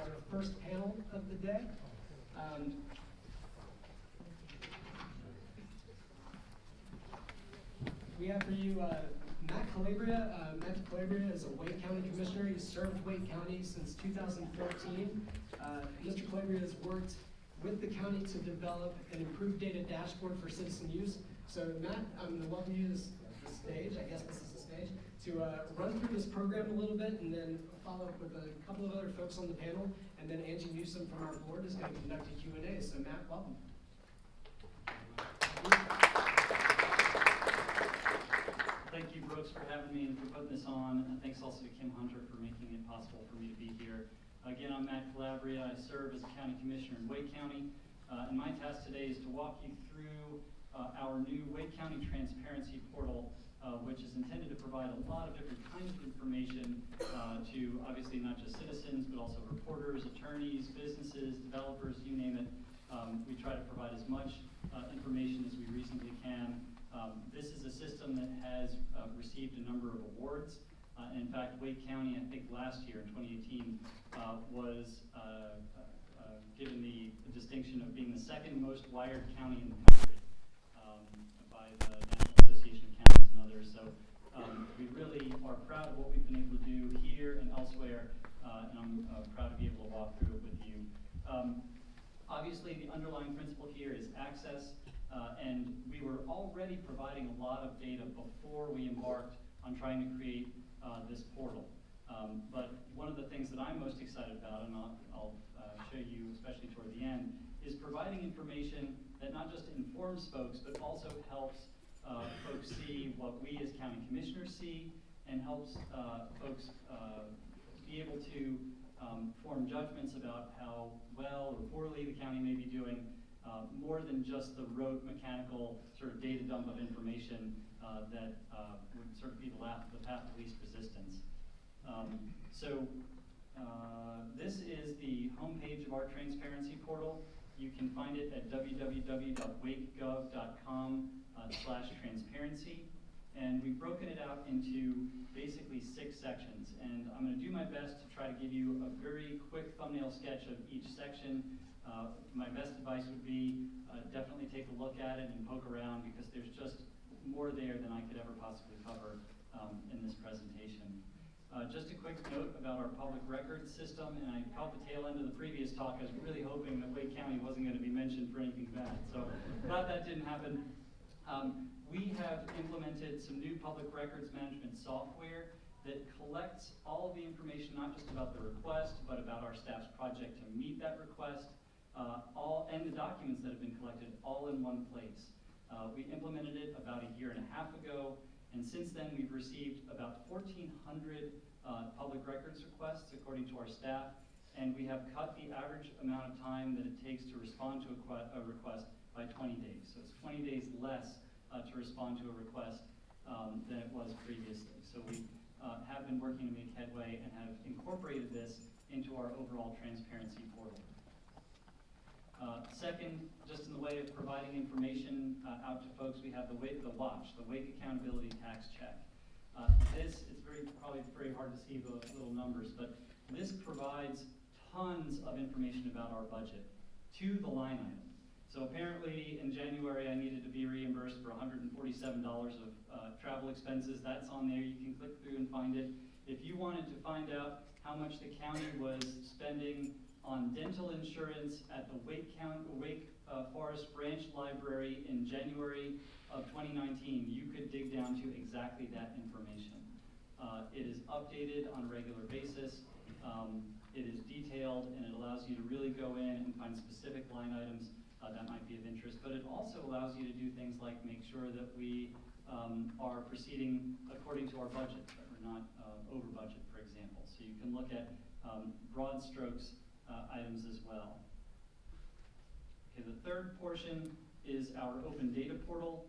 our first panel of the day. We have for you Matt Calabria. Matt Calabria is a Wake County Commissioner. He's served Wake County since 2014. Mr. Calabria has worked with the county to develop an improved data dashboard for citizen use. So Matt, I'm going to welcome you to the stage. I guess this is the stage, to run through this program a little bit and then follow up with a couple of other folks on the panel. And then Angie Newsome from our board is going to conduct a Q&A. So Matt, welcome. Thank you, Brooks, for having me and for putting this on. And thanks also to Kim Hunter for making it possible for me to be here. Again, I'm Matt Calabria. I serve as a county commissioner in Wake County. And my task today is to walk you through our new Wake County Transparency Portal, which is intended to provide a lot of different kinds of information to obviously not just citizens, but also reporters, attorneys, businesses, developers, you name it. We try to provide as much information as we reasonably can. This is a system that has received a number of awards. In fact, Wake County, I think last year in 2018, was given the distinction of being the second most wired county in the country by the National Association of Counties and others. So we really are proud of what we've been able to do here and elsewhere, and I'm proud to be able to walk through it with you. Obviously, the underlying principle here is access. And we were already providing a lot of data before we embarked on trying to create this portal. But one of the things that I'm most excited about, and I'll show you especially toward the end, is providing information that not just informs folks, but also helps folks see what we as county commissioners see, and helps folks be able to form judgments about how well or poorly the county may be doing, more than just the rote mechanical sort of data dump of information that would sort of be the path of least resistance. This is the homepage of our transparency portal. You can find it at www.wakegov.com/transparency. And we've broken it out into basically 6 sections. And I'm going to do my best to try to give you a very quick thumbnail sketch of each section. My best advice would be definitely take a look at it and poke around, because there's just more there than I could ever possibly cover in this presentation. Just a quick note about our public records system, and I caught the tail end of the previous talk. I was really hoping that Wake County wasn't going to be mentioned for anything bad, so glad that didn't happen. We have implemented some new public records management software that collects all of the information, not just about the request, but about our staff's project to meet that request, and the documents that have been collected all in one place. We implemented it about a year and a half ago, and since then we've received about 1,400 public records requests according to our staff, and we have cut the average amount of time that it takes to respond to a request by 20 days. So it's 20 days less to respond to a request than it was previously. So we have been working to make headway and have incorporated this into our overall transparency portal. Second, just in the way of providing information out to folks, we have the WATCH, the Wake Accountability Tax Check. It's probably very hard to see the little numbers, but this provides tons of information about our budget to the line item. So apparently in January I needed to be reimbursed for $147 of travel expenses. That's on there. You can click through and find it. If you wanted to find out how much the county was spending on dental insurance at the Wake Forest Branch Library in January of 2019, you could dig down to exactly that information. It is updated on a regular basis. It is detailed, and it allows you to really go in and find specific line items that might be of interest. But it also allows you to do things like make sure that we are proceeding according to our budget, that we're not over budget, for example. So you can look at broad strokes items as well. Okay, the third portion is our open data portal,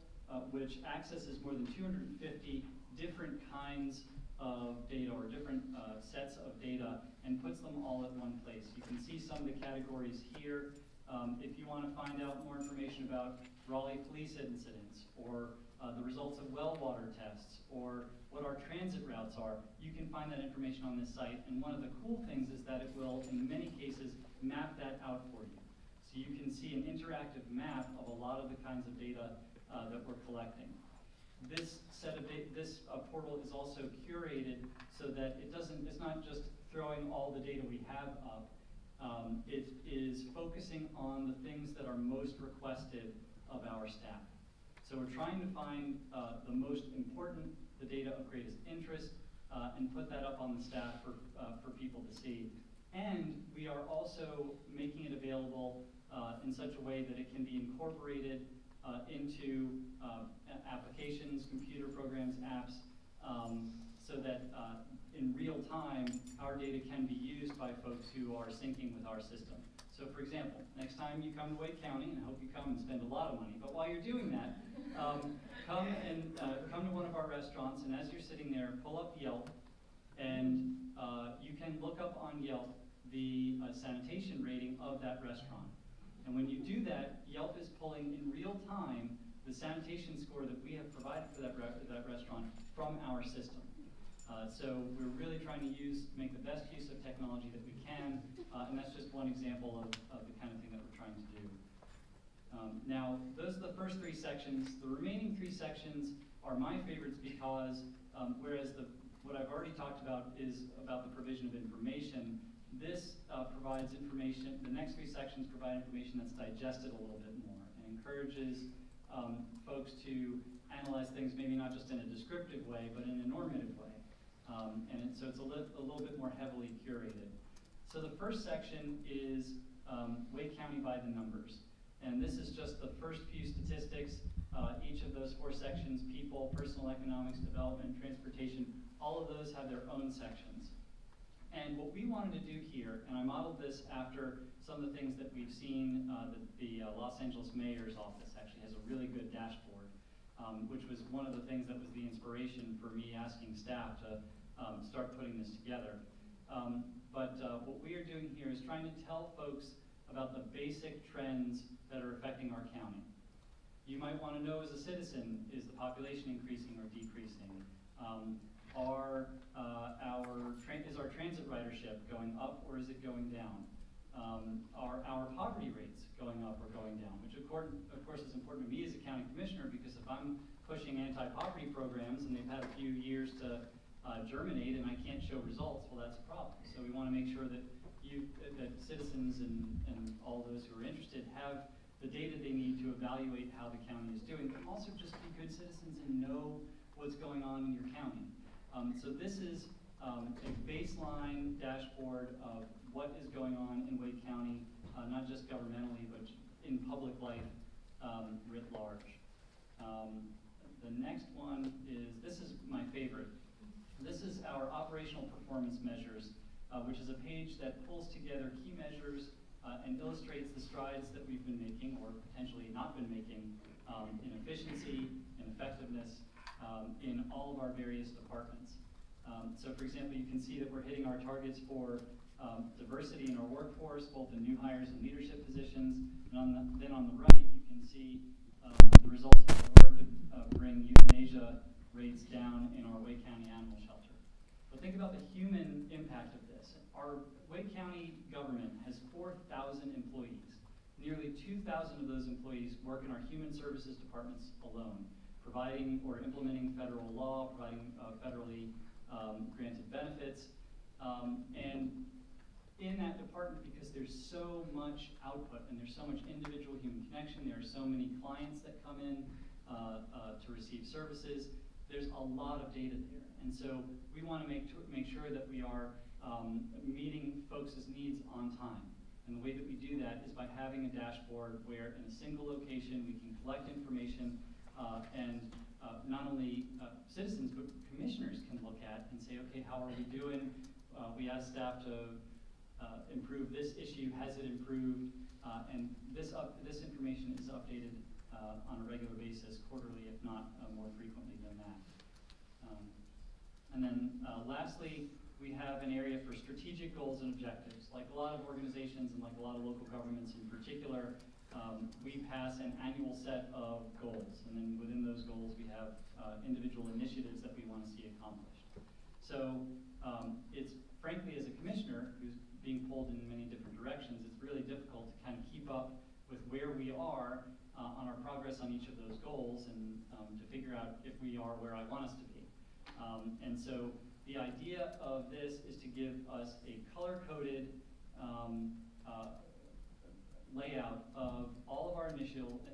which accesses more than 250 different kinds of data, or different sets of data, and puts them all at one place. You can see some of the categories here. If you want to find out more information about Raleigh police incidents, or the results of well water tests, or what our transit routes are, you can find that information on this site. And one of the cool things is that that it will, in many cases, map that out for you. So you can see an interactive map of a lot of the kinds of data that we're collecting. This portal is also curated so that it's not just throwing all the data we have up. It is focusing on the things that are most requested of our staff. So we're trying to find the most important, the data of greatest interest, and put that up on the staff for people to see. And we are also making it available in such a way that it can be incorporated into applications, computer programs, apps, so that in real time, our data can be used by folks who are syncing with our system. So for example, next time you come to Wake County, and I hope you come and spend a lot of money, but while you're doing that, come to one of our restaurants, and as you're sitting there, pull up Yelp, and you can look up on Yelp the sanitation rating of that restaurant. And when you do that, Yelp is pulling in real time the sanitation score that we have provided for that restaurant from our system. So we're really trying to make the best use of technology that we can, and that's just one example of the kind of thing that we're trying to do. Now, those are the first three sections. The remaining three sections are my favorites because, whereas what I've already talked about is about the provision of information, this provides information, the next three sections provide information that's digested a little bit more and encourages folks to analyze things maybe not just in a descriptive way, but in a normative way. So it's a little bit more heavily curated. So the first section is Wake County by the numbers. And this is just the first few statistics. Each of those four sections, people, personal economics, development, transportation, all of those have their own sections. And what we wanted to do here, and I modeled this after some of the things that we've seen, the Los Angeles Mayor's office actually has a really good dashboard, which was one of the things that was the inspiration for me asking staff to start putting this together. But what we are doing here is trying to tell folks about the basic trends that are affecting our county. You might want to know as a citizen, is the population increasing or decreasing? Is our transit ridership going up or is it going down? Are our poverty rates going up or going down? Which of course is important to me as a county commissioner, because if I'm pushing anti-poverty programs and they've had a few years to germinate and I can't show results, well, that's a problem. So we want to make sure that that citizens and all those who are interested have the data they need to evaluate how the county is doing, but also just be good citizens and know what's going on in your county. So this is a baseline dashboard of what is going on in Wake County, not just governmentally, but in public life writ large. The next one this is my favorite. This is our operational performance measures, which is a page that pulls together key measures and illustrates the strides that we've been making, or potentially not been making, in efficiency and effectiveness in all of our various departments. So for example, you can see that we're hitting our targets for diversity in our workforce, both in new hires and leadership positions. And then on the right, you can see the results of our work to bring euthanasia rates down in our Wake County Animal Shelter. But think about the human impact of this. Our Wake County government has 4,000 employees. Nearly 2,000 of those employees work in our human services departments alone, providing or implementing federal law, providing federally granted benefits. And in that department, because there's so much output and there's so much individual human connection, there are so many clients that come in to receive services, there's a lot of data there. And so we want to make sure that we are meeting folks' needs on time. And the way that we do that is by having a dashboard where in a single location we can collect information and not only citizens but commissioners can look at and say, okay, how are we doing? We ask staff to improve this issue. Has it improved? And this information is updated on a regular basis, quarterly, if not more frequently than that. And then lastly, we have an area for strategic goals and objectives. Like a lot of organizations and like a lot of local governments in particular, we pass an annual set of goals. And then within those goals, we have individual initiatives that we want to see accomplished. So it's frankly, as a commissioner who's being pulled in many different directions, it's really difficult to kind of keep up with where we are on our progress on each of those goals and to figure out if we are where I want us to be. And so the idea of this is to give us a color-coded layout of all of our initiatives,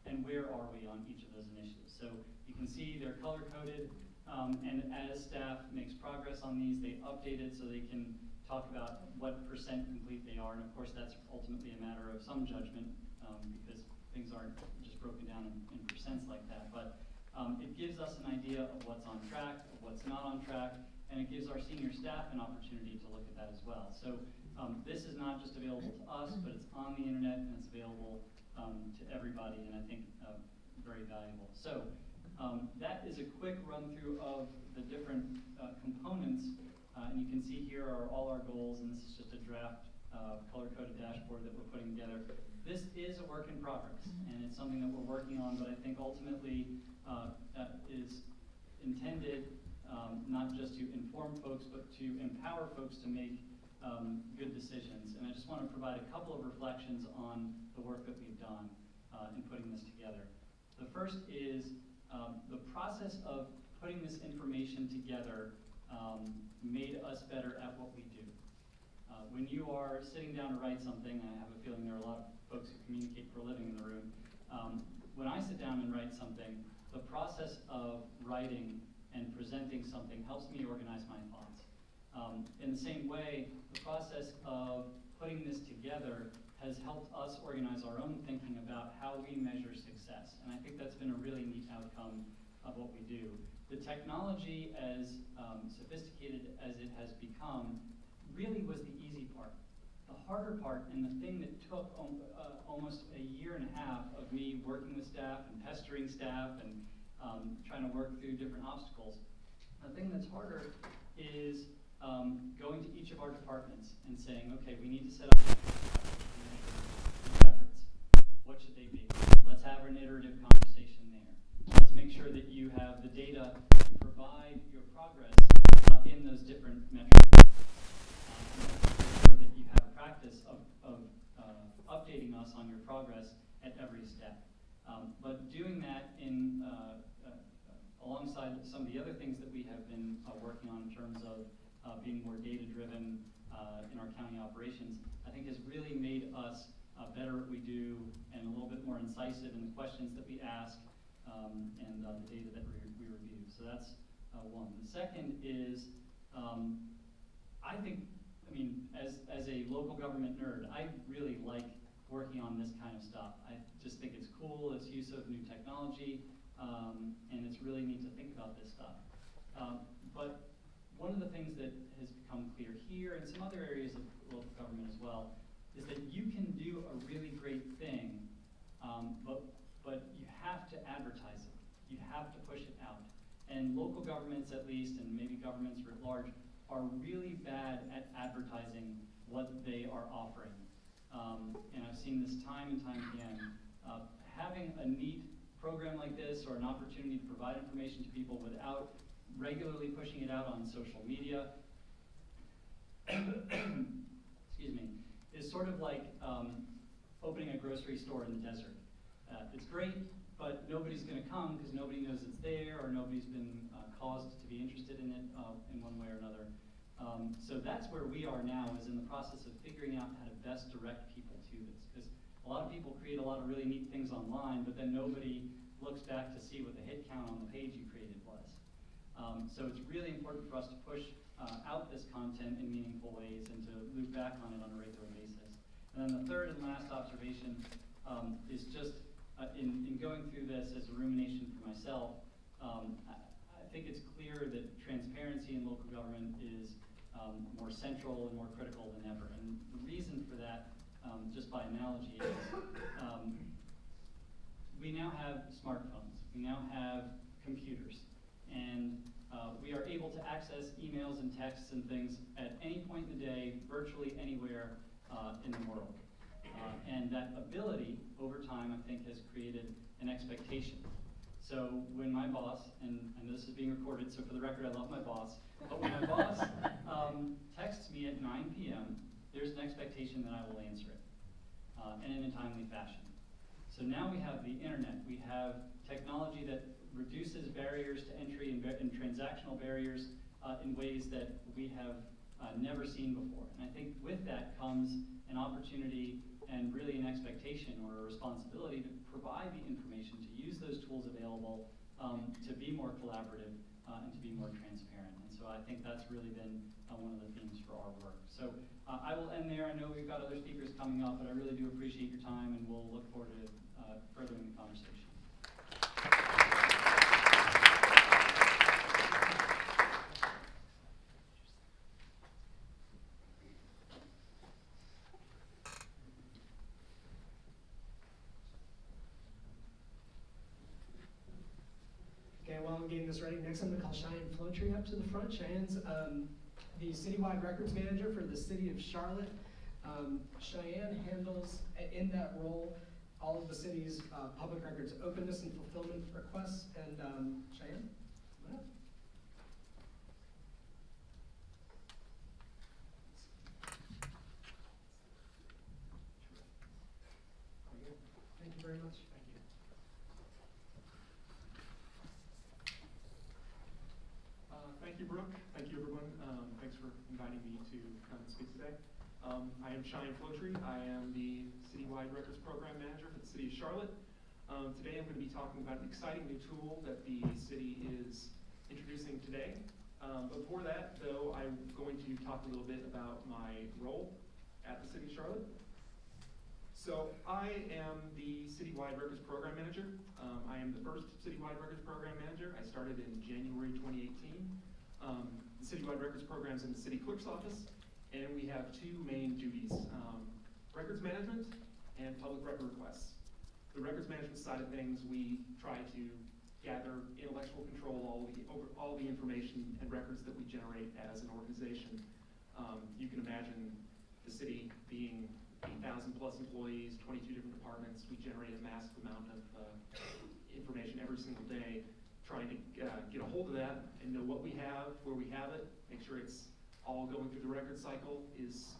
and where are we on each of those initiatives. So you can see they're color-coded, and as staff makes progress on these, they update it so they can talk about what % complete they are, and of course that's ultimately a matter of some judgment, because things aren't just broken down in percents like that. But it gives us an idea of what's on track, of what's not on track, and it gives our senior staff an opportunity to look at that as well. So this is not just available to us, but it's on the internet and it's available to everybody, and I think very valuable. So that is a quick run through of the different components, and you can see here are all our goals, and this is just a draft color-coded dashboard that we're putting together. This is a work in progress, and it's something that we're working on, but I think ultimately is intended not just to inform folks, but to empower folks to make good decisions. And I just want to provide a couple of reflections on the work that we've done in putting this together. The first is the process of putting this information together made us better at what we do. When you are sitting down to write something, and I have a feeling there are a lot of folks who communicate for a living in the room, when I sit down and write something, the process of writing and presenting something helps me organize my thoughts. In the same way, the process of putting this together has helped us organize our own thinking about how we measure success. And I think that's been a really neat outcome of what we do. The technology, as sophisticated as it has become, really was the easy part. The harder part, and the thing that took almost a year and a half of me working with staff and pestering staff and trying to work through different obstacles, the thing that's harder is going to each of our departments and saying, okay, we need to set up efforts. What should they be? Let's have an iterative conversation there. Let's make sure that you have the data to provide your progress in those different metrics. Make sure that you have a practice of updating us on your progress at every step. But doing that in alongside some of the other things that we have been working on in terms of being more data-driven in our county operations, I think has really made us better at what we do and a little bit more incisive in the questions that we ask and the data that we review. So that's one. The second is, I think, I mean, as a local government nerd, I really like working on this kind of stuff. I just think it's cool, it's use of new technology, and it's really neat to think about this stuff. But one of the things that has become clear here and some other areas of local government as well is that you can do a really great thing, but you have to advertise it. You have to push it out. And local governments, at least, and maybe governments writ large, are really bad at advertising what they are offering. And I've seen this time and time again. Having a neat program like this or an opportunity to provide information to people without regularly pushing it out on social media excuse me, is sort of like opening a grocery store in the desert. It's great, but nobody's going to come because nobody knows it's there or nobody's been caused to be interested in it in one way or another. So that's where we are now, is in the process of figuring out how to best direct people to this. Because a lot of people create a lot of really neat things online, but then nobody looks back to see what the hit count on the page you created was. So it's really important for us to push out this content in meaningful ways and to loop back on it on a regular basis. And then the third and last observation is just in going through this as a rumination for myself, I think it's clear that transparency in local government is more central and more critical than ever. And the reason for that, just by analogy, is we now have smartphones. We now have computers. And we are able to access emails and texts and things at any point in the day, virtually anywhere in the world. And that ability, over time, I think, has created an expectation. So when my boss, and I know this is being recorded, so for the record, I love my boss, but when my boss texts me at 9 p.m., there's an expectation that I will answer it, and in a timely fashion. So now we have the internet, we have technology that reduces barriers to entry and transactional barriers in ways that we have never seen before. And I think with that comes an opportunity and really an expectation or a responsibility to provide the information, to use those tools available, to be more collaborative and to be more transparent. And so I think that's really been one of the themes for our work. So I will end there. I know we've got other speakers coming up, but I really do appreciate your time, and we'll look forward to furthering the conversation. Okay, while I'm getting this ready, next I'm going to call Cheyenne Flotree up to the front. Cheyenne's the citywide records manager for the city of Charlotte. Cheyenne handles, in that role, all of the city's public records openness and fulfillment requests. And Cheyenne, come on up. Thank you very much. Thank you. Thank you, Brooke. Thank you, everyone. Thanks for inviting me to come and speak today. I am Cheyenne Flotree. I am the Citywide Records Program Manager for the City of Charlotte. Today I'm going to be talking about an exciting new tool that the city is introducing today. Before that, though, I'm going to talk a little bit about my role at the City of Charlotte. So I am the Citywide Records Program Manager. I am the first Citywide Records Program Manager. I started in January 2018. The Citywide Records Program is in the City Clerk's Office, and we have two main duties, records management and public record requests. The records management side of things, we try to gather intellectual control, all the information and records that we generate as an organization. You can imagine the city being 8,000 plus employees, 22 different departments. We generate a massive amount of information every single day, trying to get a hold of that and know what we have, where we have it, make sure it's all going through the record cycle is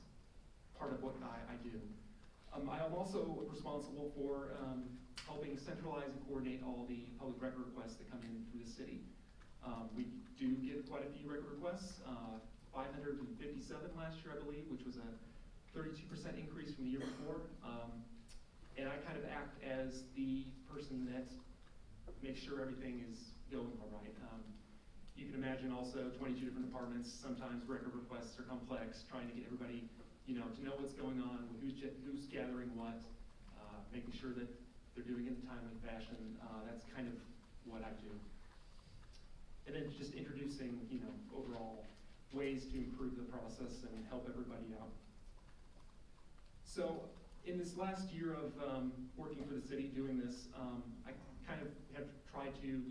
part of what I do. I am also responsible for helping centralize and coordinate all the public record requests that come in through the city. We do get quite a few record requests, 557 last year, I believe, which was a 32% increase from the year before. And I kind of act as the person that makes sure everything is going all right. You can imagine also 22 different departments. Sometimes record requests are complex, trying to get everybody, to know what's going on, who's gathering what, making sure that they're doing it in a timely fashion. That's kind of what I do. And then just introducing, overall ways to improve the process and help everybody out. So in this last year of working for the city, doing this, I kind of have tried to,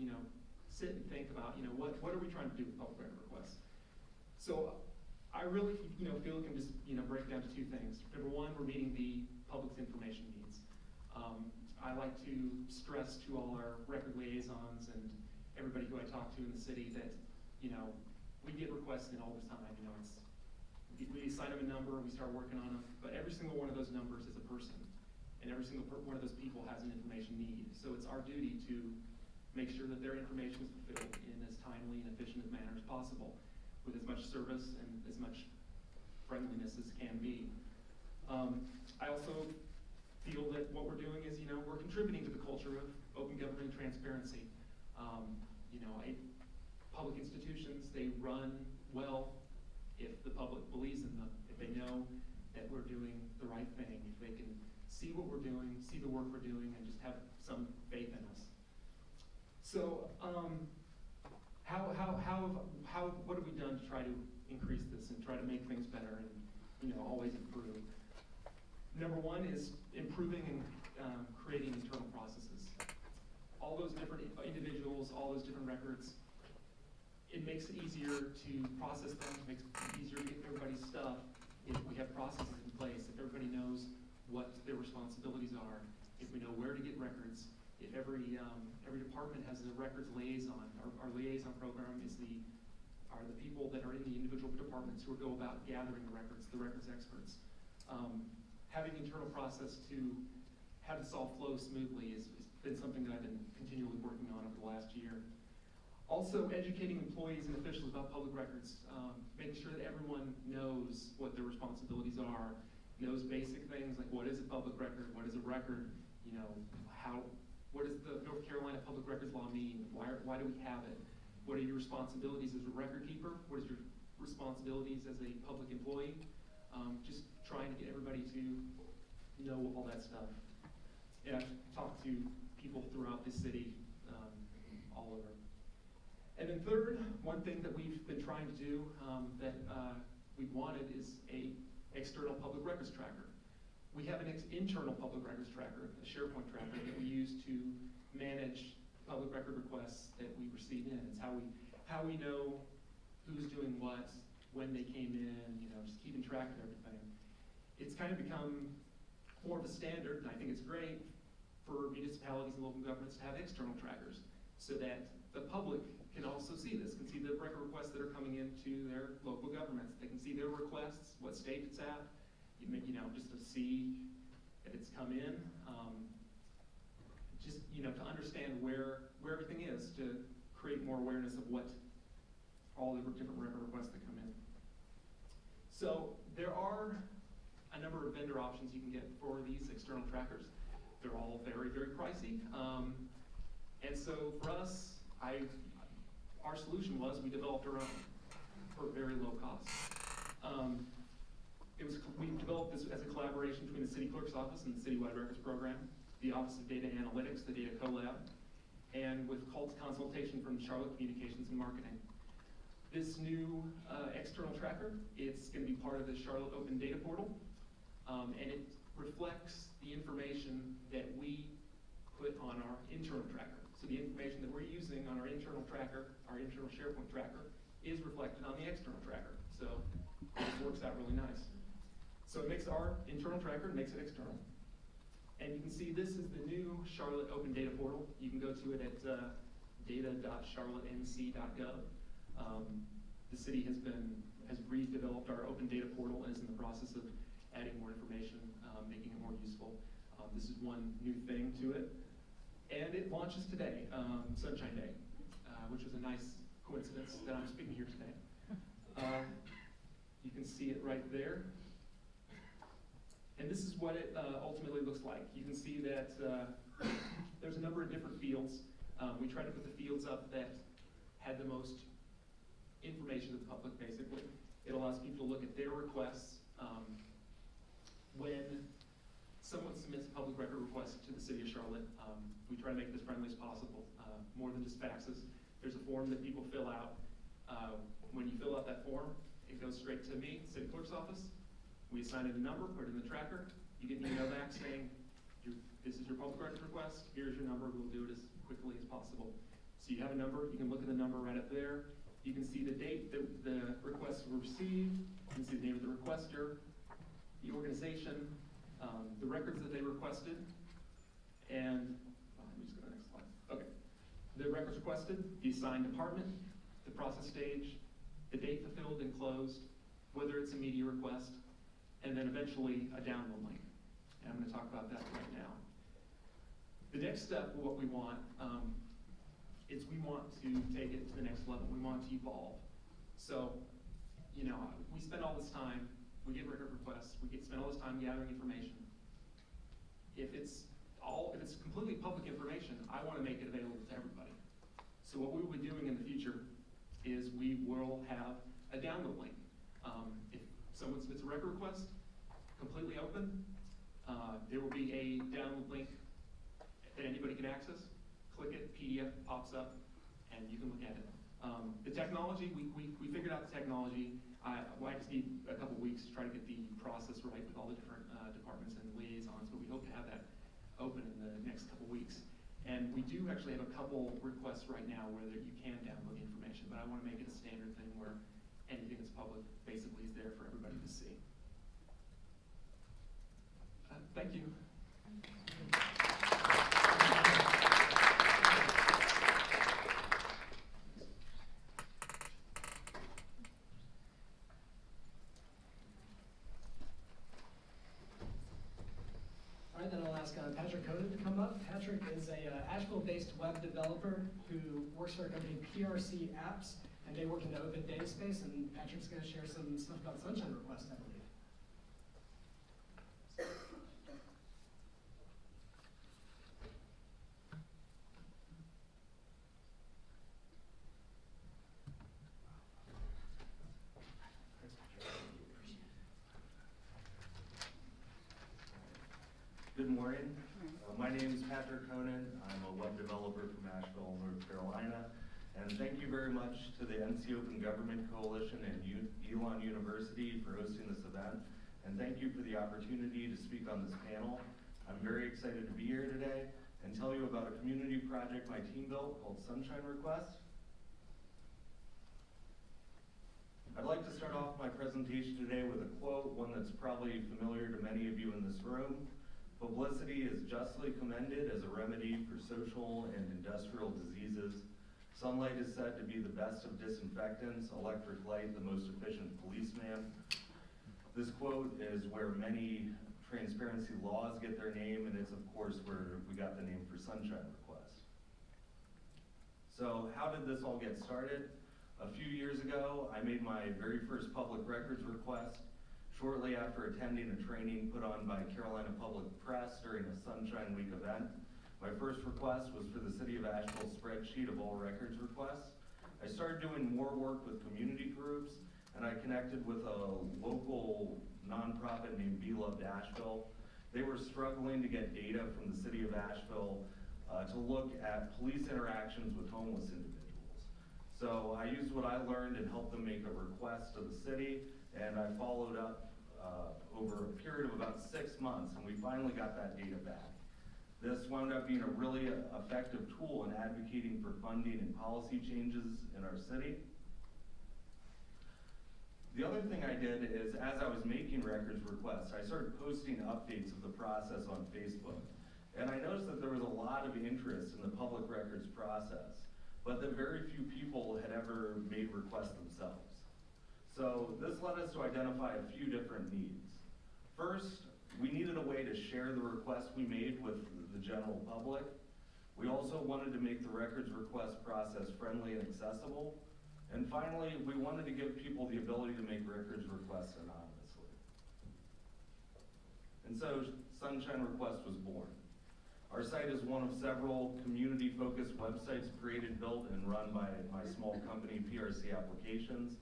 sit and think about, what are we trying to do with public record requests? So I really, feel it can just, break down to two things. Number one, we're meeting the public's information needs. I like to stress to all our record liaisons and everybody who I talk to in the city that, we get requests in all the time. We assign them a number, we start working on them, but every single one of those numbers is a person, and every single one of those people has an information need. So it's our duty to make sure that their information is fulfilled in as timely and efficient a manner as possible, with as much service and as much friendliness as can be. I also feel that what we're doing is, we're contributing to the culture of open government and transparency. Public institutions, they run well if the public believes in them, if they know that we're doing the right thing, if they can see what we're doing, see the work we're doing, and just have some faith in us. So, what have we done to try to increase this and try to make things better and always improve? Number one is improving and creating internal processes. All those different individuals, all those different records, it makes it easier to process them, it makes it easier to get everybody's stuff if we have processes in place, if everybody knows what their responsibilities are, if we know where to get records, If every department has a records liaison, our liaison program are the people that are in the individual departments who go about gathering the records experts. Having internal process to have this all flow smoothly has been something that I've been continually working on over the last year. Also, educating employees and officials about public records, making sure that everyone knows what their responsibilities are, knows basic things like what is a public record, what is a record, you know, what does the North Carolina Public Records Law mean, why do we have it, what are your responsibilities as a record keeper, what is your responsibilities as a public employee, just trying to get everybody to know all that stuff. And I've talked to people throughout the city, all over. And then third, one thing that we've been trying to do that we've wanted is a external public records tracker. We have an internal public records tracker, a SharePoint tracker that we use to manage public record requests that we receive in. It's how we know who's doing what, when they came in, you know, just keeping track of everything. It's kind of become more of a standard, and I think it's great for municipalities and local governments to have external trackers so that the public can also see this, can see the record requests that are coming into their local governments. They can see their requests, what state it's at, you know, just to see that it's come in. Just, you know, to understand where everything is, to create more awareness of what all the different record requests that come in. So there are a number of vendor options you can get for these external trackers. They're all very, very pricey. And so for us, our solution was we developed our own for very low cost. We developed this as a collaboration between the City Clerk's Office and the Citywide Records Program, the Office of Data Analytics, the Data Collab, and with consultation from Charlotte Communications and Marketing. This new external tracker, it's going to be part of the Charlotte Open Data Portal, and it reflects the information that we put on our internal tracker. So the information that we're using on our internal tracker, our internal SharePoint tracker, is reflected on the external tracker. So it works out really nice. So it makes our internal tracker, it makes it external. And you can see this is the new Charlotte Open Data Portal. You can go to it at data.charlottenc.gov. The city has redeveloped our Open Data Portal and is in the process of adding more information, making it more useful. This is one new thing to it. And it launches today, Sunshine Day, which was a nice coincidence that I'm speaking here today. You can see it right there. And this is what it ultimately looks like. You can see that there's a number of different fields. We tried to put the fields up that had the most information to the public, basically. It allows people to look at their requests. When someone submits a public record request to the City of Charlotte, we try to make it as friendly as possible, more than just faxes. There's a form that people fill out. When you fill out that form, it goes straight to me, City Clerk's Office. We assign it a number, put it in the tracker. You get an email back saying, this is your public records request, here's your number, we'll do it as quickly as possible. So you have a number, you can look at the number right up there. You can see the date that the requests were received, you can see the name of the requester, the organization, the records that they requested, and let me just go to the next slide. Okay. The records requested, the assigned department, the process stage, the date fulfilled and closed, whether it's a media request, and then eventually a download link. And I'm going to talk about that right now. The next step, what we want, is we want to take it to the next level. We want to evolve. So, you know, we spend all this time, we get record requests, spend all this time gathering information. If it's completely public information, I want to make it available to everybody. So what we will be doing in the future is we will have a download link. If someone submits a record request, completely open, there will be a download link that anybody can access. Click it, PDF pops up, and you can look at it. The technology, we figured out the technology. I just need a couple weeks to try to get the process right with all the different departments and liaisons, but we hope to have that open in the next couple weeks. And we do actually have a couple requests right now where you can download the information, but I want to make it a standard thing where anything that's public basically is there for everybody to see. Thank you. up. Patrick is a Asheville-based web developer who works for a company, PRC Apps, and they work in the open data space, and Patrick's going to share some stuff about sunshine requests, I believe. Good morning. My name is Patrick Conant. I'm a web developer from Asheville, North Carolina. And thank you very much to the NC Government Coalition and Elon University for hosting this event. And thank you for the opportunity to speak on this panel. I'm very excited to be here today and tell you about a community project my team built called Sunshine Request. I'd like to start off my presentation today with a quote, one that's probably familiar to many of you in this room. Publicity is justly commended as a remedy for social and industrial diseases. Sunlight is said to be the best of disinfectants, electric light the most efficient policeman. This quote is where many transparency laws get their name, and it's of course where we got the name for Sunshine Request. So how did this all get started? A few years ago, I made my very first public records request shortly after attending a training put on by Carolina Public Press during a Sunshine Week event. My first request was for the City of Asheville spreadsheet of all records requests. I started doing more work with community groups, and I connected with a local nonprofit named Beloved Asheville. They were struggling to get data from the City of Asheville to look at police interactions with homeless individuals. So I used what I learned and helped them make a request to the city, and I followed up over a period of about 6 months, and we finally got that data back. This wound up being a really effective tool in advocating for funding and policy changes in our city. The other thing I did is, as I was making records requests, I started posting updates of the process on Facebook. And I noticed that there was a lot of interest in the public records process, but that very few people had ever made requests themselves. So this led us to identify a few different needs. First, we needed a way to share the requests we made with the general public. We also wanted to make the records request process friendly and accessible. And finally, we wanted to give people the ability to make records requests anonymously. And so Sunshine Request was born. Our site is one of several community-focused websites created, built, and run by my small company, PRC Applications,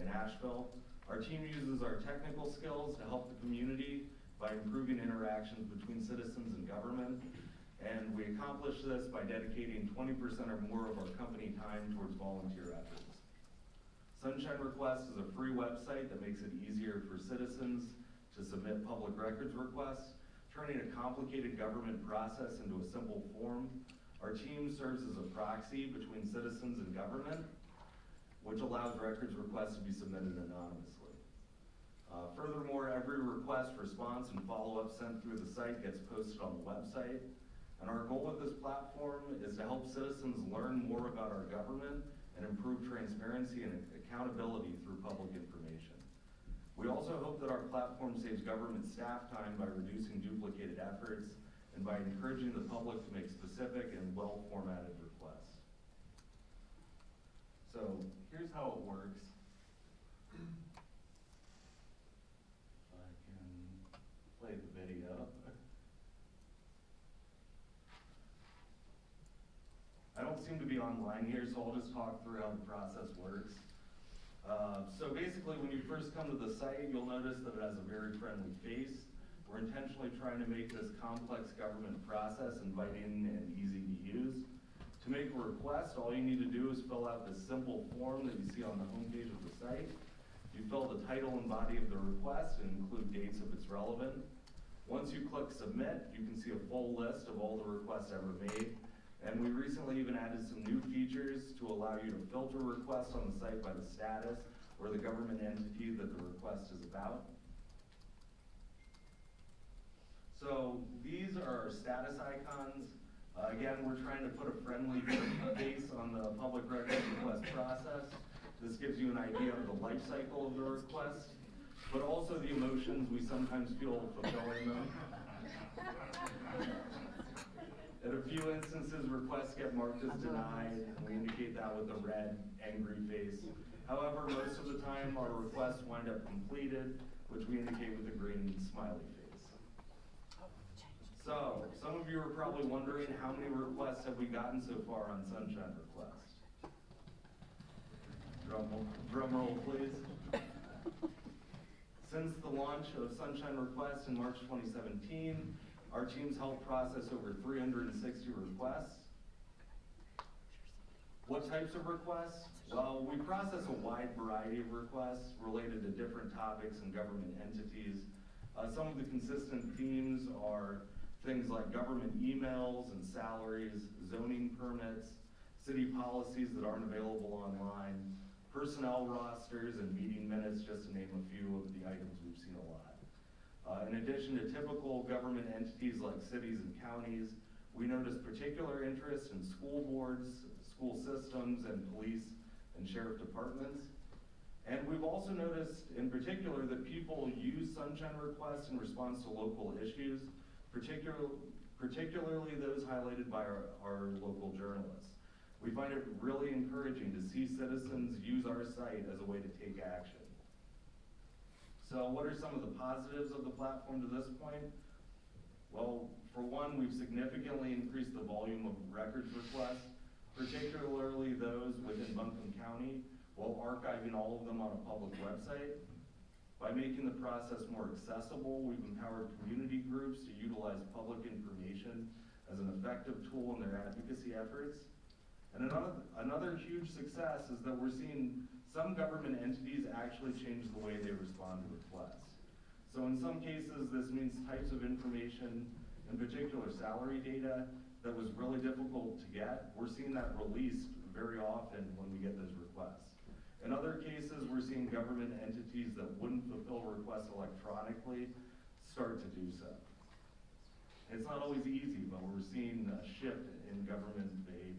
in Asheville. Our team uses our technical skills to help the community by improving interactions between citizens and government. And we accomplish this by dedicating 20% or more of our company time towards volunteer efforts. Sunshine Request is a free website that makes it easier for citizens to submit public records requests, turning a complicated government process into a simple form. Our team serves as a proxy between citizens and government, which allows records requests to be submitted anonymously. Furthermore, every request, response, and follow-up sent through the site gets posted on the website. And our goal with this platform is to help citizens learn more about our government and improve transparency and accountability through public information. We also hope that our platform saves government staff time by reducing duplicated efforts and by encouraging the public to make specific and well-formatted requests. So here's how it works. If I can play the video. I don't seem to be online here, so I'll just talk through how the process works. So basically, when you first come to the site, you'll notice that it has a very friendly face. We're intentionally trying to make this complex government process inviting and easy to use. To make a request, all you need to do is fill out this simple form that you see on the homepage of the site. You fill the title and body of the request and include dates if it's relevant. Once you click submit, you can see a full list of all the requests ever made. And we recently even added some new features to allow you to filter requests on the site by the status or the government entity that the request is about. So these are our status icons. Again, we're trying to put a friendly face on the public records request process. This gives you an idea of the life cycle of the request, but also the emotions we sometimes feel fulfilling them. In a few instances, requests get marked as denied, and we indicate that with a red, angry face. However, most of the time, our requests wind up completed, which we indicate with a green smiley face. So, some of you are probably wondering how many requests have we gotten so far on Sunshine Request? Drum roll, please. Since the launch of Sunshine Request in March 2017, our teams helped process over 360 requests. What types of requests? Well, we process a wide variety of requests related to different topics and government entities. Some of the consistent themes are things like government emails and salaries, zoning permits, city policies that aren't available online, personnel rosters and meeting minutes, just to name a few of the items we've seen a lot. In addition to typical government entities like cities and counties, we notice particular interest in school boards, school systems, and police and sheriff departments. And we've also noticed in particular that people use Sunshine Request in response to local issues, particularly those highlighted by our local journalists. We find it really encouraging to see citizens use our site as a way to take action. So what are some of the positives of the platform to this point? Well, for one, we've significantly increased the volume of records requests, particularly those within Buncombe County, while archiving all of them on a public website. By making the process more accessible, we've empowered community groups to utilize public information as an effective tool in their advocacy efforts. And another huge success is that we're seeing some government entities actually change the way they respond to requests. So in some cases, this means types of information, in particular salary data, that was really difficult to get. We're seeing that released very often when we get those requests. In other cases, we're seeing government entities that wouldn't fulfill requests electronically start to do so. It's not always easy, but we're seeing a shift in government behavior.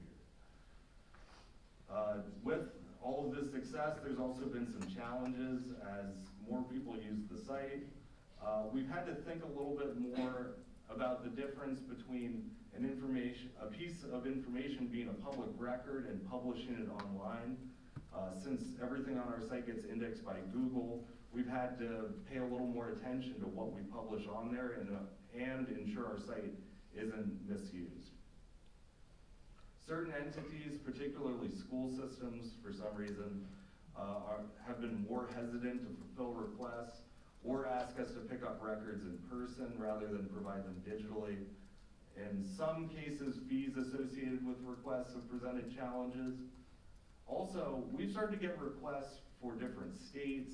With all of this success, there's also been some challenges as more people use the site. We've had to think a little bit more about the difference between a piece of information being a public record and publishing it online. Since everything on our site gets indexed by Google, we've had to pay a little more attention to what we publish on there and ensure our site isn't misused. Certain entities, particularly school systems, for some reason, have been more hesitant to fulfill requests or ask us to pick up records in person rather than provide them digitally. In some cases, fees associated with requests have presented challenges. Also, we've started to get requests for different states,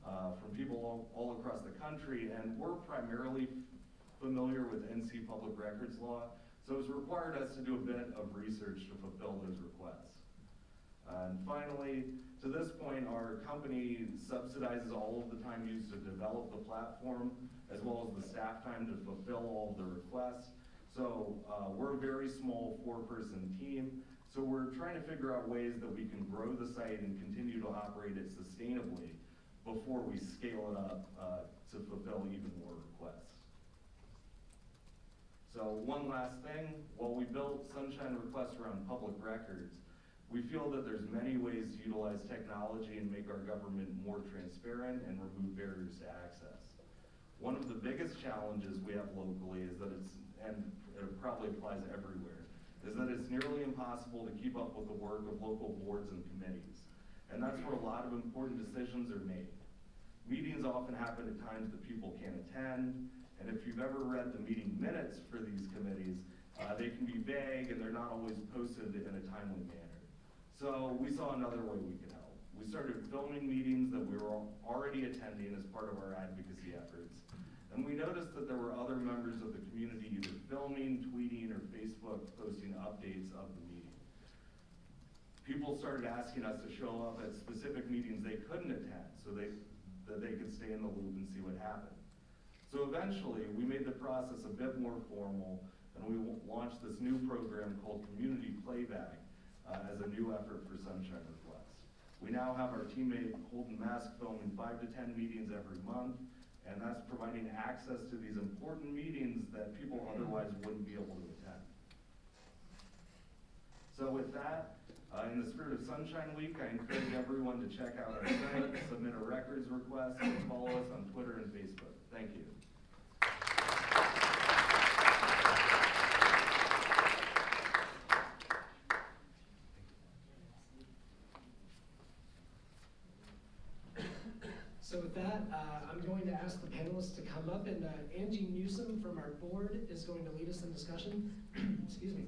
from people all across the country, and we're primarily familiar with NC Public Records Law, so it's required us to do a bit of research to fulfill those requests. And finally, to this point, our company subsidizes all of the time used to develop the platform, as well as the staff time to fulfill all of the requests. So we're a very small 4-person team, so we're trying to figure out ways that we can grow the site and continue to operate it sustainably before we scale it up to fulfill even more requests. So one last thing, while we built Sunshine Request around public records, we feel that there's many ways to utilize technology and make our government more transparent and remove barriers to access. One of the biggest challenges we have locally is that and it probably applies everywhere, is that it's nearly impossible to keep up with the work of local boards and committees. And that's where a lot of important decisions are made. Meetings often happen at times that people can't attend, and if you've ever read the meeting minutes for these committees, they can be vague and they're not always posted in a timely manner. So we saw another way we could help. We started filming meetings that we were already attending as part of our advocacy efforts. And we noticed that there were other members of the community either filming, tweeting, or Facebook posting updates of the meeting. People started asking us to show up at specific meetings they couldn't attend so that they could stay in the loop and see what happened. So eventually, we made the process a bit more formal, and we launched this new program called Community Playback as a new effort for Sunshine Request. We now have our teammate Holden Mask filming 5 to 10 meetings every month, and that's providing access to these important meetings that people otherwise wouldn't be able to attend. So with that, in the spirit of Sunshine Week, I encourage everyone to check out our site, submit a records request, and follow us on Twitter and Facebook. Thank you. So with that, I'm going to ask the panelists to come up, and Angie Newsome from our board is going to lead us in discussion. Excuse me.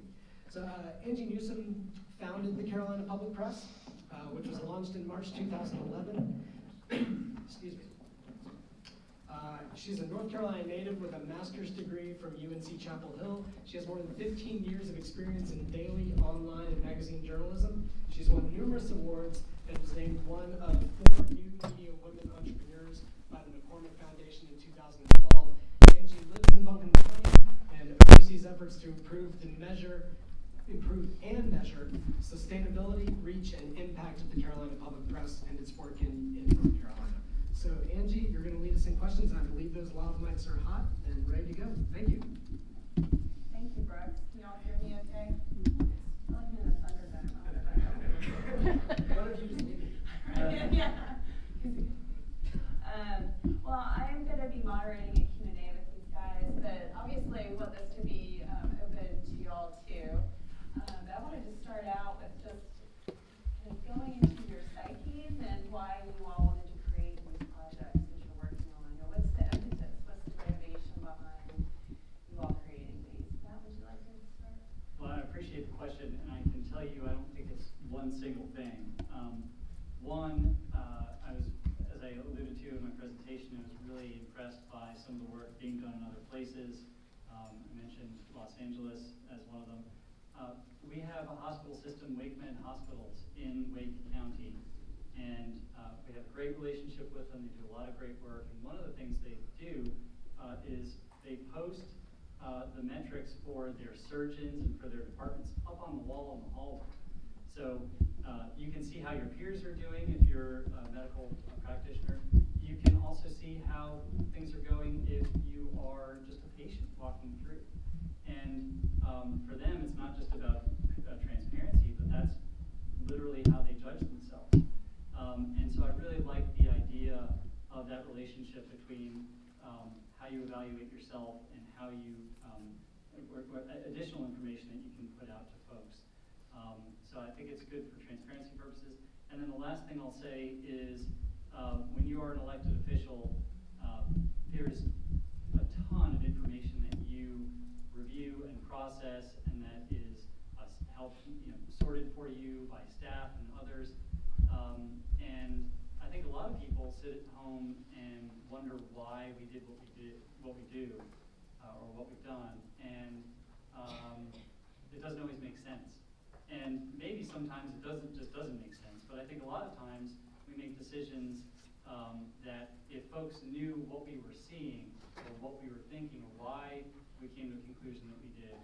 So Angie Newsome founded the Carolina Public Press, which was launched in March 2011. Excuse me. She's a North Carolina native with a master's degree from UNC Chapel Hill. She has more than 15 years of experience in daily, online, and magazine journalism. She's won numerous awards and was named one of 4 new media women entrepreneurs by the McCormick Foundation in 2012. Angie lives in Buncombe County and oversees efforts to improve and measure sustainability, reach, and impact of the Carolina Public Press and its work in North Carolina. So Angie, you're going to lead us in questions, and I believe those lav mics are hot and ready to go. Thank you. Thank you, Brooks. Can y'all hear me okay? I like in a thunderdome. One of you just need it. Yeah. Well, I am going to be moderating a Q&A with these guys, but obviously want this to be open to y'all too. But I wanted to start out with just kind of going into your psyches and why you all wanted to create these projects that you're working on. You know, what's the impetus? What's the motivation behind you all creating these? Matt, would you like to start? Well, I appreciate the question, and I can tell you I don't think it's one single thing. As I alluded to in my presentation, I was really impressed by some of the work being done in other places. I mentioned Los Angeles as one of them. We have a hospital system, WakeMed Hospitals, in Wake County, and we have a great relationship with them. They do a lot of great work, and one of the things they do is they post the metrics for their surgeons and for their departments up on the wall in the hallway. So you can see how your peers are doing if you're a medical practitioner. You can also see how things are going if you are just a patient walking through. And for them, it's not just about transparency, but that's literally how they judge themselves. And so I really like the idea of that relationship between how you evaluate yourself and how you, or additional information that you can put out to folks. So I think it's good for transparency purposes. And then the last thing I'll say is when you are an elected official, there's a ton of information that you review and process, and that is sorted for you by staff and others. And I think a lot of people sit at home and wonder why we did what we do, or what we've done, and it doesn't always make sense. And maybe sometimes it just doesn't make sense. But I think a lot of times we make decisions that if folks knew what we were seeing or what we were thinking or why we came to a conclusion that we did,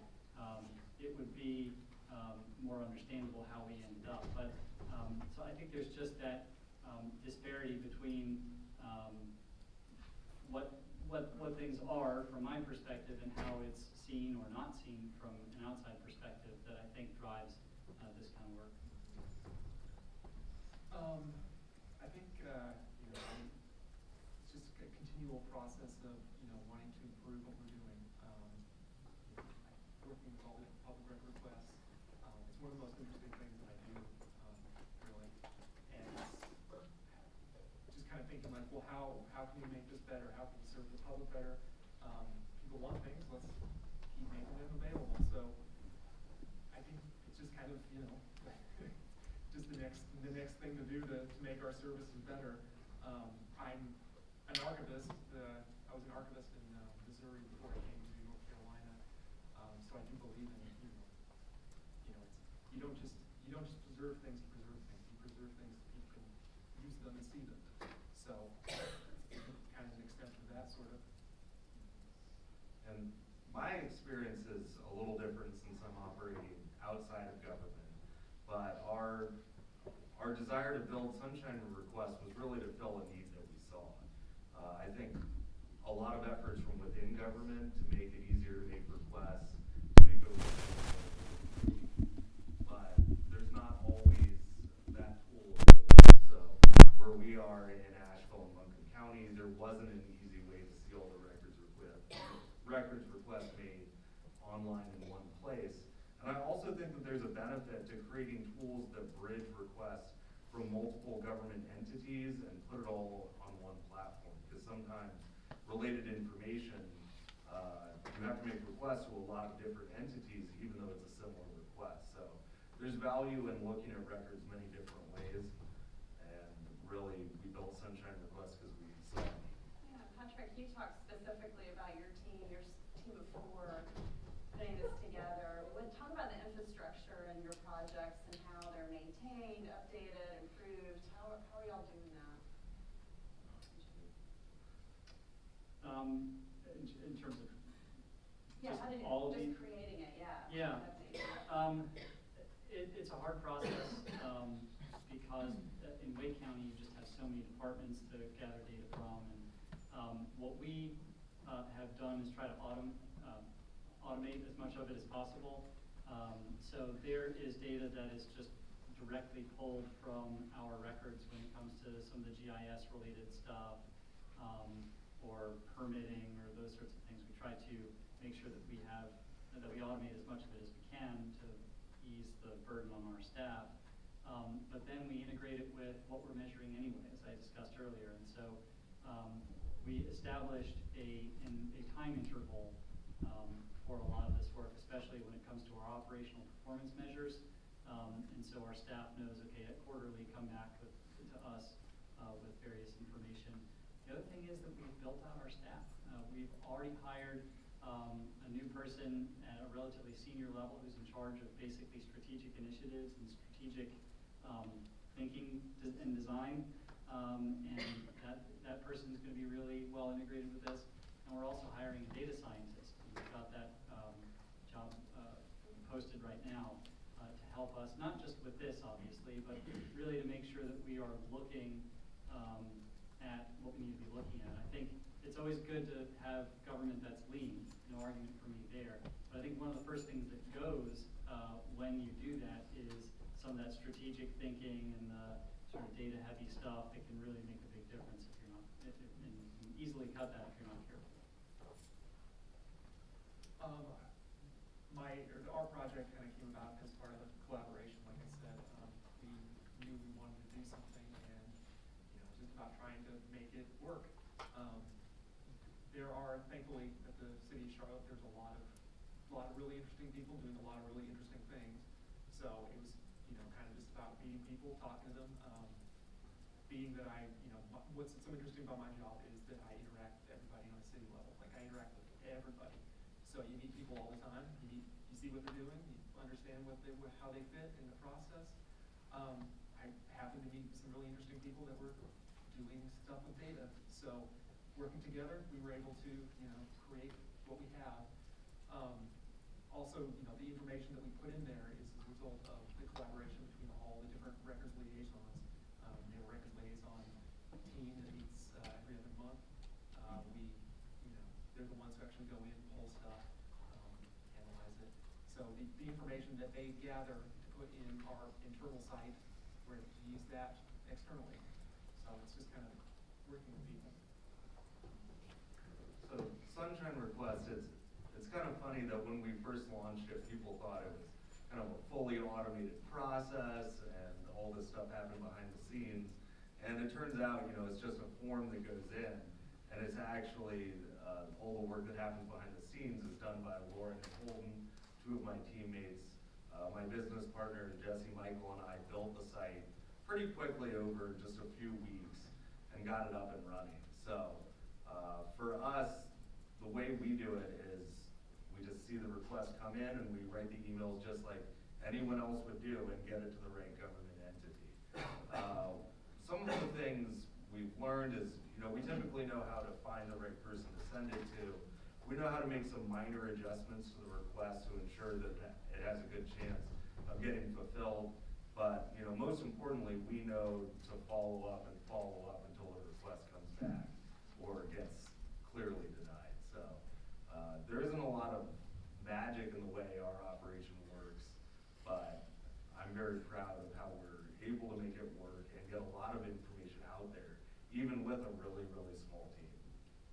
it would be more understandable how we ended up. But so I think there's just that disparity between what things are from my perspective and how it's seen or not seen from an outside perspective that I think drives this kind of work. I think it's just a continual process of wanting to improve what we're doing. Working with all the public record requests, it's one of the most interesting things that I do, really. And it's just kind of thinking like, well, how can we make this better? How can we serve the public better? People want things, let's keep making them available. So I think it's just kind of just the next thing to do to make our services better. I'm an archivist. I was an archivist in Missouri before I came to North Carolina. So I do believe in you don't just preserve things to preserve things. You preserve things so people can use them and see them. So kind of an extension of that sort of. And my experience is a little different since I'm operating outside of government, but our desire to build Sunshine Request was really to fill a need that we saw. I think a lot of efforts from within government to make it easier to make requests, to make it but see all the records requests made online in one place. And I also think that there's a benefit to creating tools that bridge requests from multiple government entities and put it all on one platform. Because sometimes related information, you have to make requests to a lot of different entities, even though it's a similar request. So there's value in looking at records many different ways. And really, we built Sunshine Requests because we saw it. Yeah, Patrick, you talked specifically about your team of 4 putting this together. Talk about the infrastructure and your projects and how they're maintained, updated, improved. How are y'all doing that? In terms of Yeah, how did you, all of just the, creating it, yeah. yeah. It's a hard process because in Wake County you just have so many departments to gather data from, and what we have done is try to automate as much of it as possible. So there is data that is just directly pulled from our records when it comes to some of the GIS related stuff, or permitting or those sorts of things. We try to make sure that we automate as much of it as we can to ease the burden on our staff. But then we integrate it with what we're measuring anyway, as I discussed earlier. And so we established a time interval for a lot of this work, especially when it comes to our operational performance measures. And so our staff knows, okay, at quarterly, come back to us with various information. The other thing is that we've built out our staff. We've already hired a new person at a relatively senior level who's in charge of basically strategic initiatives and strategic thinking and design. And that person is going to be really well integrated with this. And we're also hiring a data scientist. We've got that job posted right now to help us, not just with this, obviously, but really to make sure that we are looking at what we need to be looking at. I think it's always good to have government that's lean, no argument for me there. But I think one of the first things that goes when you do that is some of that strategic thinking and the sort of data-heavy stuff that can really make a big difference if you're not, and you can easily cut that if you're not careful. Our project kind of came about as part of the collaboration. Like I said, we knew we wanted to do something, and just about trying to make it work. There are, thankfully, at the city of Charlotte, there's a lot of really interesting people doing a lot of really interesting things. So it was, kind of just about meeting people, talking to them. Being that what's so interesting about my job is that I interact with everybody on a city level. Like I interact with everybody. So you meet people all the time. You see what they're doing. You understand how they fit in the process. I happened to meet some really interesting people that were doing stuff with data. So working together, we were able to create what we have. Also, the information that we put in there is a result of the collaboration between all the different records liaisons. We have a records liaison team that meets every other month. They're the ones who actually go in, pull stuff, analyze it. So the information that they gather to put in our internal site, we're able to use that externally. So it's just kind of working with people. So Sunshine Request, it's kind of funny that when we first launched it, people thought it was kind of a fully automated process and all this stuff happened behind the scenes. And it turns out, it's just a form that goes in, and it's actually all the work that happens behind the scenes is done by Lauren and Holden, 2 of my teammates. My business partner, Jesse Michael, and I built the site pretty quickly over just a few weeks and got it up and running. So for us, the way we do it is we just see the request come in and we write the emails just like anyone else would do and get it to the right government entity. Some of the things we've learned is, we typically know how to find the right person to send it to. We know how to make some minor adjustments to the request to ensure that it has a good chance of getting fulfilled. But, most importantly, we know to follow up until the request comes back or gets clearly denied. So there isn't a lot of magic in the way our operation works, but I'm very proud of how we're able to make it work and get a lot of information out there, even with a really, really small team.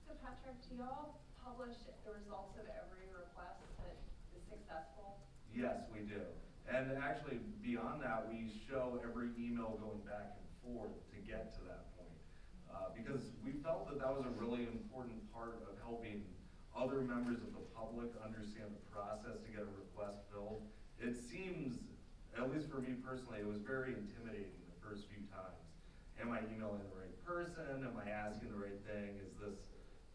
So Patrick, Patrick, do y'all publish the results of every request that is successful? Yes, we do. And actually, beyond that, we show every email going back and forth to get to that point. Because we felt that that was a really important part of helping other members of the public understand the process to get a request filled. It seems, at least for me personally, it was very intimidating the first few times. Am I emailing the right person? Am I asking the right thing? Is this,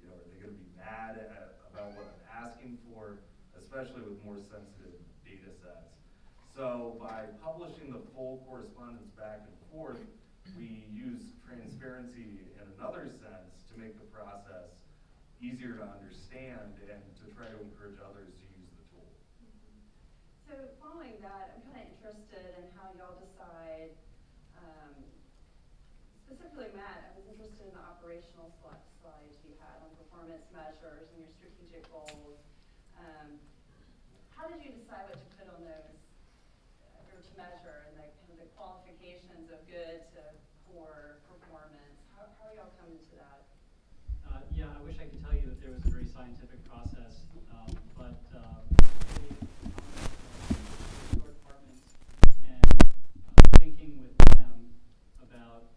are they going to be mad about what I'm asking for, especially with more sensitive data sets? So by publishing the full correspondence back and forth, we use transparency in another sense to make the process easier to understand and to try to encourage others to use the tool. So following that, I'm kind of interested in how y'all decide, specifically Matt, I was interested in the operational slides you had on performance measures and your strategic goals. How did you decide what to put on those, or to measure, and the kind of the qualifications of good to poor performance? How are y'all coming to that? Yeah, I wish I could tell you that there was a very scientific process, but your departments and thinking with them about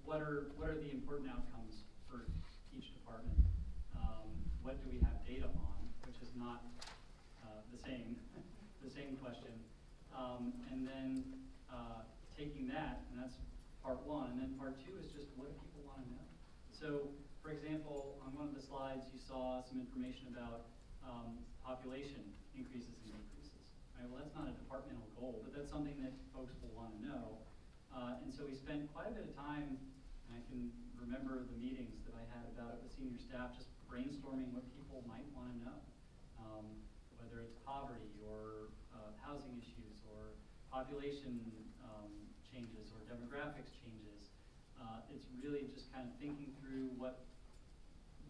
what are the important outcomes for each department. What do we have data on, which is not the same question, and then taking that, and that's part one, and then part two is just what do people want to know. So, for example, on one of the slides you saw some information about population increases and decreases. Right? Well, that's not a departmental goal, but that's something that folks will want to know. And so we spent quite a bit of time, and I can remember the meetings that I had about it with senior staff, just brainstorming what people might want to know, whether it's poverty or housing issues or population changes or demographics changes. It's really just kind of thinking through what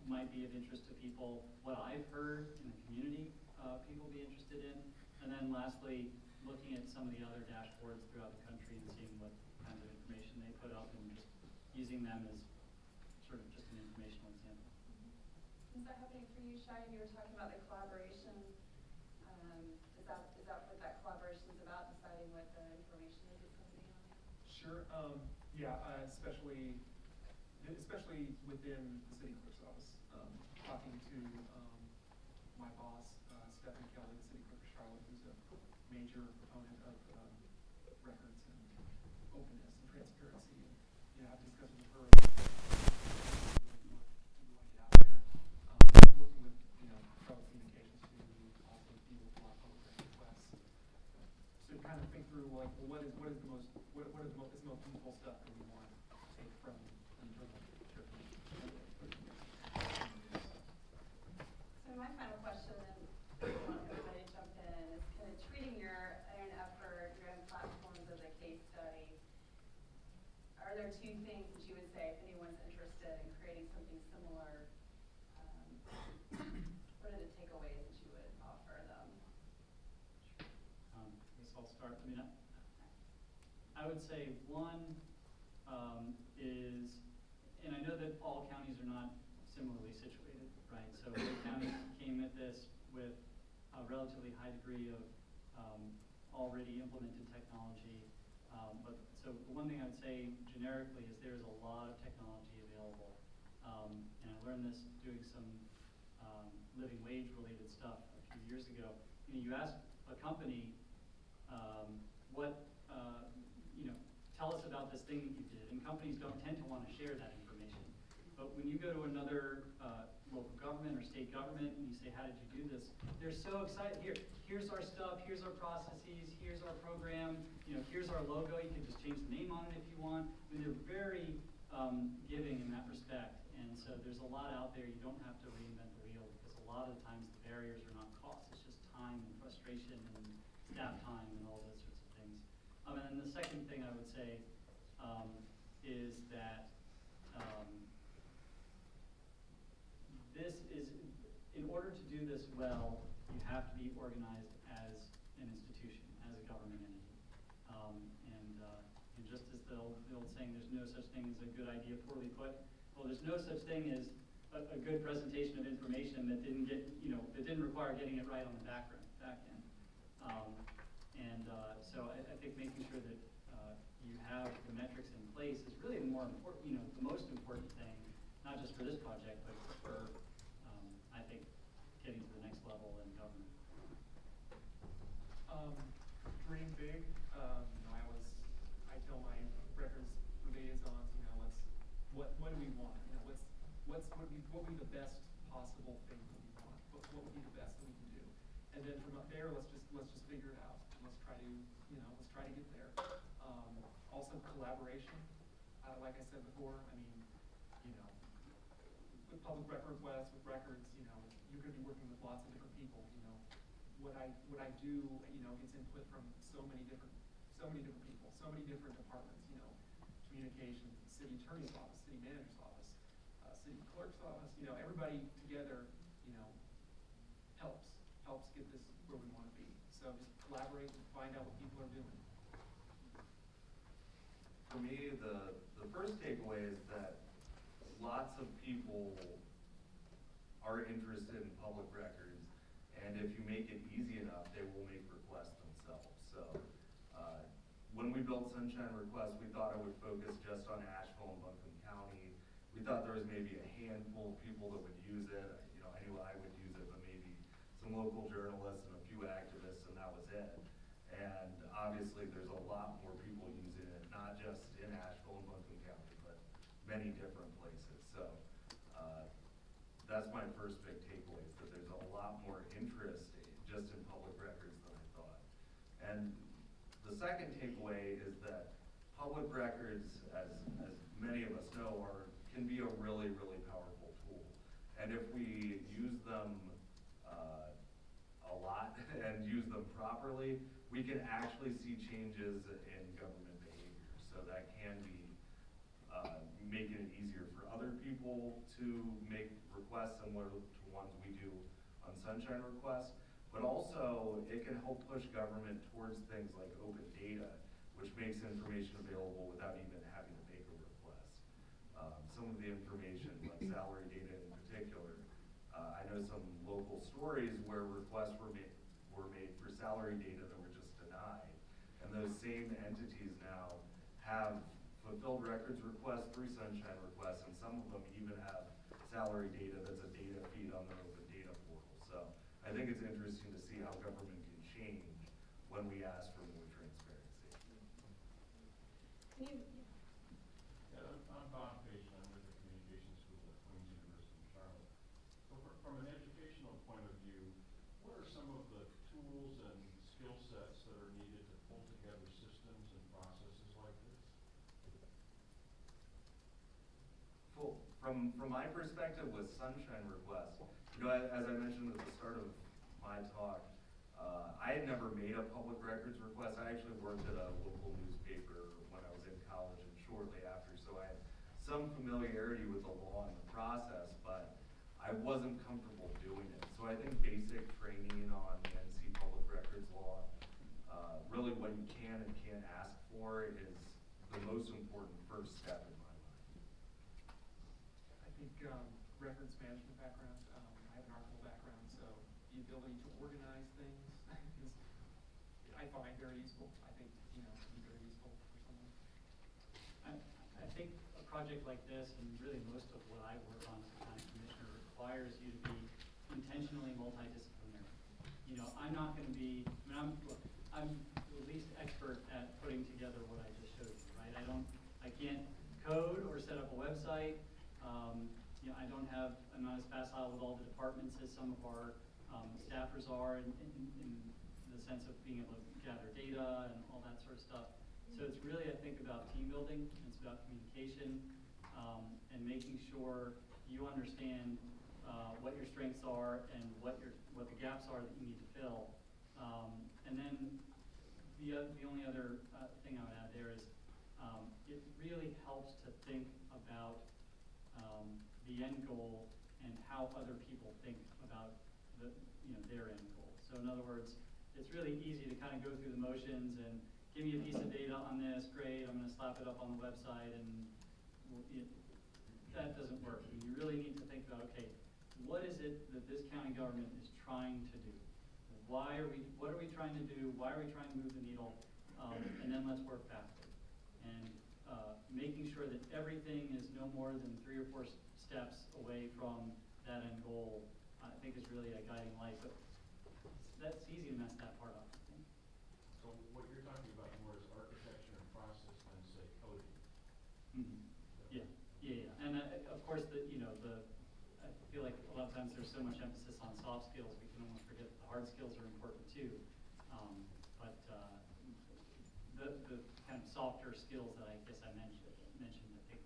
might be of interest to people, what I've heard in the community people be interested in, and then lastly, looking at some of the other dashboards throughout the country and seeing what kinds of information they put up and just using them as sort of just an informational example. Is that happening for you, Cheyenne? You were talking about the collaboration. Is that what that collaboration is about, deciding what the information is coming on? Sure. Yeah, especially within the city clerk's office. Talking to my boss, Stephanie Kelly, the city clerk of Charlotte, who's a major proponent of records and openness and transparency. And I've discussed with her really what we want to get out there. And working with Charlotte Communications to also deal with a lot of program requests. So kind of think through like, well, what is the most meaningful stuff that we want to take from an internal trip. So my final question, and I want everybody to jump in, is kind of treating your own effort, your own platforms as a case study. Are there two things that you would say if anyone's interested in creating something similar? What are the takeaways that you would offer them? I guess I'll start. I mean, I would say one is, and I know that all counties are not similarly situated, right? So Wake County came at this with a relatively high degree of already implemented technology. But so the one thing I would say generically is there's a lot of technology available. And I learned this doing some living wage related stuff a few years ago. You ask a company tell us about this thing that you did, and companies don't tend to want to share that information. But when you go to another local government or state government and you say, how did you do this? They're so excited. Here's our stuff, here's our processes, here's our program, here's our logo. You can just change the name on it if you want. I mean, they're very giving in that respect. And so there's a lot out there. You don't have to reinvent the wheel because a lot of the times the barriers are not cost. It's just time and frustration and staff time and all those sorts of things. And then the second thing I would say is that this is, in order to do this well, you have to be organized as an institution, as a government entity. And just as the old saying, there's no such thing as a good idea poorly put, well, there's no such thing as a good presentation of information that didn't get, that didn't require getting it right on the back end. So I think making sure that you have the metrics in place is really the more important, the most important thing, not just for this project, but for, I think, getting to the next level in government. Dream big. I tell my records liaisons, what do we want? What would be the best possible thing that we want? What would be the best that we can do? And then from up there, let's just figure it out. Let's try to get there. Also collaboration. Like I said before, with public record requests, with records, you're going to be working with lots of different people. What I do, gets input from so many different people, so many different departments. Communications, city attorney's office, city manager's office, city clerk's office. Everybody together, helps get this where we want to be. So just collaborate and find out what people are doing. For me, the first takeaway is that lots of people are interested in public records, and if you make it easy enough, they will make requests themselves. So when we built Sunshine Request, we thought it would focus just on Asheville and Buncombe County. We thought there was maybe a handful of people that would use it. I knew I would use it, but maybe some local journalists and a few activists, and that was it. And obviously, there's a lot more people using it, not just in Asheville and Buncombe County, but many different places. So that's my first big takeaway, is that there's a lot more interest just in public records than I thought. And the second takeaway is that public records, as many of us know, can be a really, really powerful tool. And if we use them a lot and use them properly, we can actually see changes in government behavior. So that can be making it easier for other people to make requests similar to ones we do on Sunshine Request, but also it can help push government towards things like open data, which makes information available without even having to make a request. Some of the information, like salary data in particular, I know some local stories where requests were made for salary data that were just denied, and those same entities now have fulfilled records requests through Sunshine Requests, and some of them even have salary data that's a data feed on their open data portal. So I think it's interesting to see how government can change when we ask for more transparency. I'm Bob Page, and I'm with the Communications School at Queen's University in Charlotte. So from an educational point of view, what are some of the tools and skill sets that are needed to pull together systems and processes like this? From my perspective with Sunshine Request, as I mentioned at the start of my talk, I had never made a public records request. I actually worked at a local newspaper when I was in college and shortly after, so I had some familiarity with the law and the process, but I wasn't comfortable doing it. So I think basic training on the NC Public Records Law, really what you can and can't ask for, is the most important first step in my mind. I think records management background, I have an archival background, so the ability to organize things is, I find very useful. I think, can be very useful for someone. I think a project like this, and really most of what I work on as a county commissioner, requires you to be intentionally multidisciplinary. I'm not going to be, I'm the least expert at putting together what I just showed you, right? I can't code or set up a website. I'm not as facile with all the departments as some of our staffers are in the sense of being able to gather data and all that sort of stuff. So it's really, I think, about team building. It's about communication and making sure you understand what your strengths are and what the gaps are that you need to fill. And then the only other thing I would add there is it really helps to think about the end goal and how other people think about their end goal. So in other words, it's really easy to kind of go through the motions and give me a piece of data on this, great, I'm going to slap it up on the website, and that doesn't work. You really need to think about about, okay, what is it that this county government is trying to do? What are we trying to do? Why are we trying to move the needle? And then let's work past it. And making sure that everything is no more than 3 or 4 steps away from that end goal, I think is really a guiding light. But that's easy to mess that part up. So what you're talking about more is architecture and process than say coding. Mm-hmm. Yeah. And of course, I feel like a lot of times there's so much emphasis on soft skills, we can almost forget that the hard skills are important too. But the kind of softer skills that I guess I mentioned, I think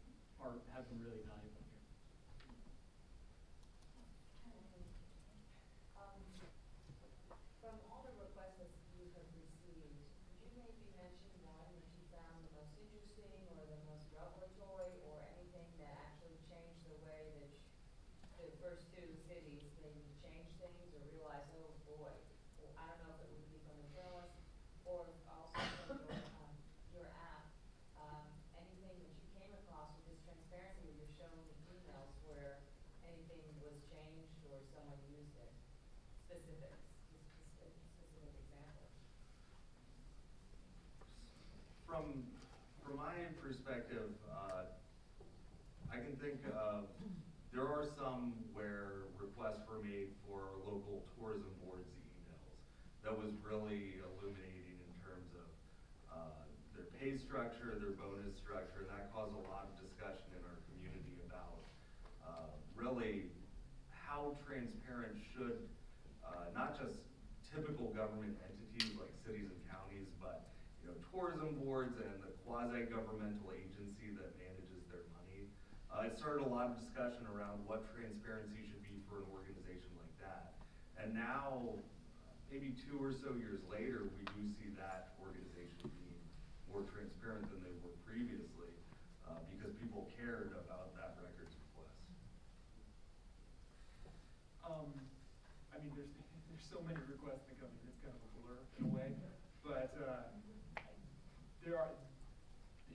have been really valuable here. From all the requests that you have received, could you maybe mention one that you found the most interesting or the most revelatory or anything that actually changed the way that the first 2 cities maybe changed things or realized, oh boy, well, I don't know if it would be from the journalist or also from your app, anything that you came across with this transparency where you're showing the emails where anything was changed or someone used it, specific examples. From my perspective, I can think of, there are some where requests were made for local tourism boards emails. That was really illuminating in terms of their pay structure, their bonus structure, and that caused a lot of discussion in our community about really how transparent should not just typical government entities like cities and counties, but tourism boards and the quasi-governmental agency that manages their money. It started a lot of discussion around what transparency should be for an organization like that. And now, maybe 2 or so years later, we do see that organization being more transparent than they were previously because people cared about that records request. I mean, there's so many requests that come in, it's kind of a blur in a way, but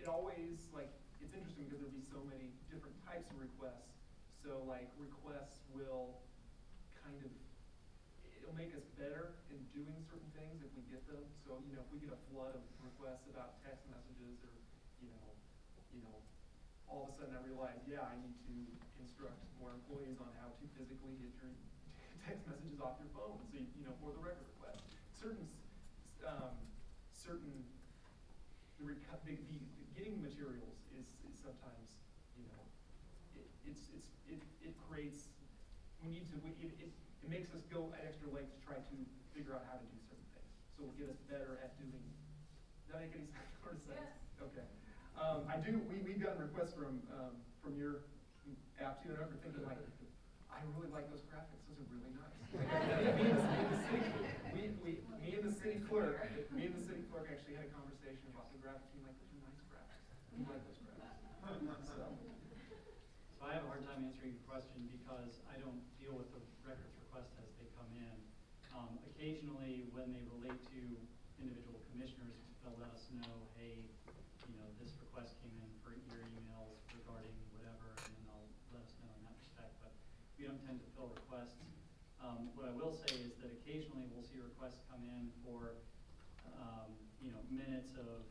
it always, like, it's interesting because there'll be so many different types of requests. So like requests will kind of, it'll make us better in doing certain things if we get them. So, if we get a flood of requests about text messages or, all of a sudden I realize, yeah, I need to instruct more employees on how to physically get your text messages off your phone, so for the record request. Getting materials is sometimes, it creates, it makes us go an extra leg to try to figure out how to do certain things. So it'll get us better at doing. Does that make any sense? Yes. Okay. We've gotten requests from your app too, and I'm thinking like, I really like those graphics. Those are really nice. Me and the city clerk actually had a conversation about the graphics. Being like, those are nice graphics. We like those graphics. So I have a hard time answering your question because I don't deal with the records requests as they come in. Occasionally, when they relate to individual commissioners, they'll let us know, hey, this request came in for your emails regarding whatever, and then they'll let us know in that respect. But we don't tend to fill requests. What I will say is that occasionally we'll see requests come in for, minutes of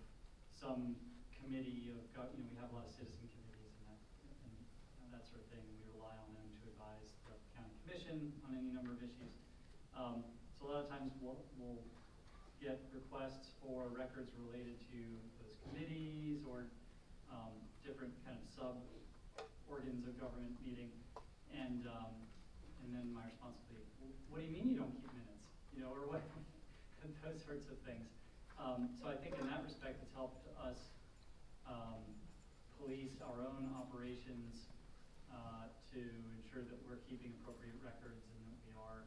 some committee of, we have a lot of citizen committees and that sort of thing, and we rely on them to advise the county commission on any number of issues. So a lot of times we'll get requests for records related to those committees or different kind of sub-organs of government meeting. And then my response will be, what do you mean you don't keep minutes? Or what, those sorts of things. So I think in that respect, it's helped us police our own operations to ensure that we're keeping appropriate records and that we are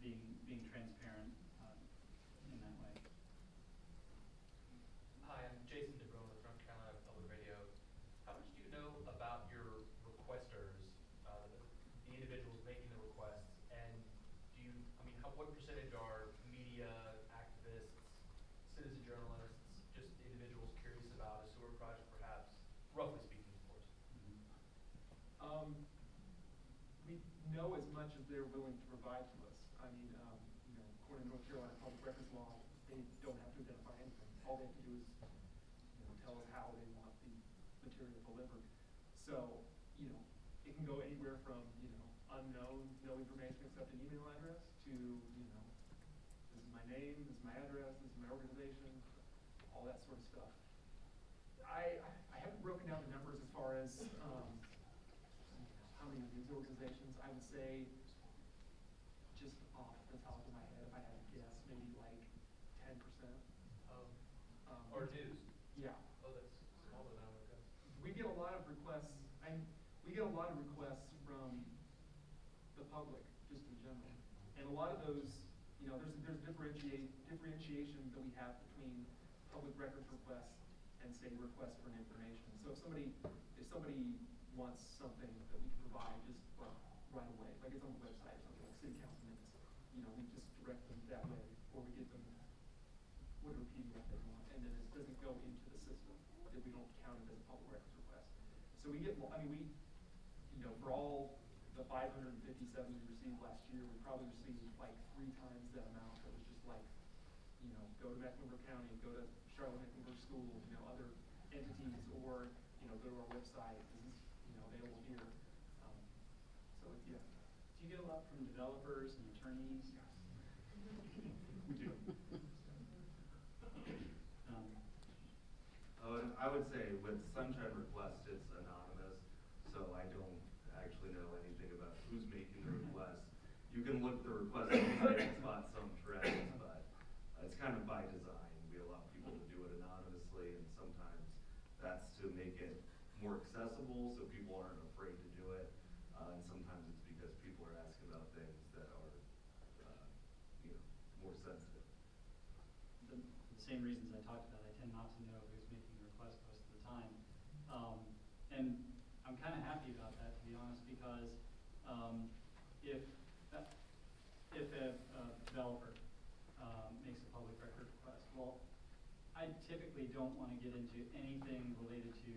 being transparent in that way. Hi, I'm Jason DeBrune with North Carolina Public Radio. How much do you know about your requesters, the individuals making the requests, and what percentage are media, activists, citizen journalists, just individuals curious about a sewer project, perhaps, roughly speaking, of course? know as much as they're willing to provide to us. I mean, according to North Carolina public records law, they don't have to identify anything. All they have to do is, tell us how they want the material delivered. So, it can go anywhere from, unknown, no information except an email address to, this is my name, this is my address, this is my organization, all that sort of stuff. I haven't broken down the numbers as far as how many news organizations. I would say, just off the top of my head, if I had to guess, maybe like 10%. Or news? Yeah. Oh, that's smaller than I would guess. We get a lot of requests. We get a lot of requests from the public, just in general, and a lot of those, there's differentiation that we have between public records requests and say requests for information. So if somebody wants something that we can provide just right away, like it's on the website or something like city council minutes, we just direct them that way, or we give them whatever PDF they want, and then it doesn't go into the system if we don't count it as a public records request. So we get, for all the 557 we received last year, we probably received like 3 times that amount. That was just like, go to Mecklenburg County, go to Charlotte Mecklenburg School, other entities, or go to our website. This is available here. So yeah. Do you get a lot from developers and attorneys? We do. I would say with Sunshine Request, it's anonymous, so I don't actually know anything about who's making the request. You can look the request website and spot some trends, but it's kind of by design. We allow people to do it anonymously, and sometimes that's to make it more accessible so people aren't afraid to do it. And sometimes it's because people are asking about things that are, more sensitive. The same reasons I talked about. I tend not to know who's making the request most of the time. And I'm kind of happy about that, to be honest, because if a developer makes a public record request, well, I typically don't want to get into anything related to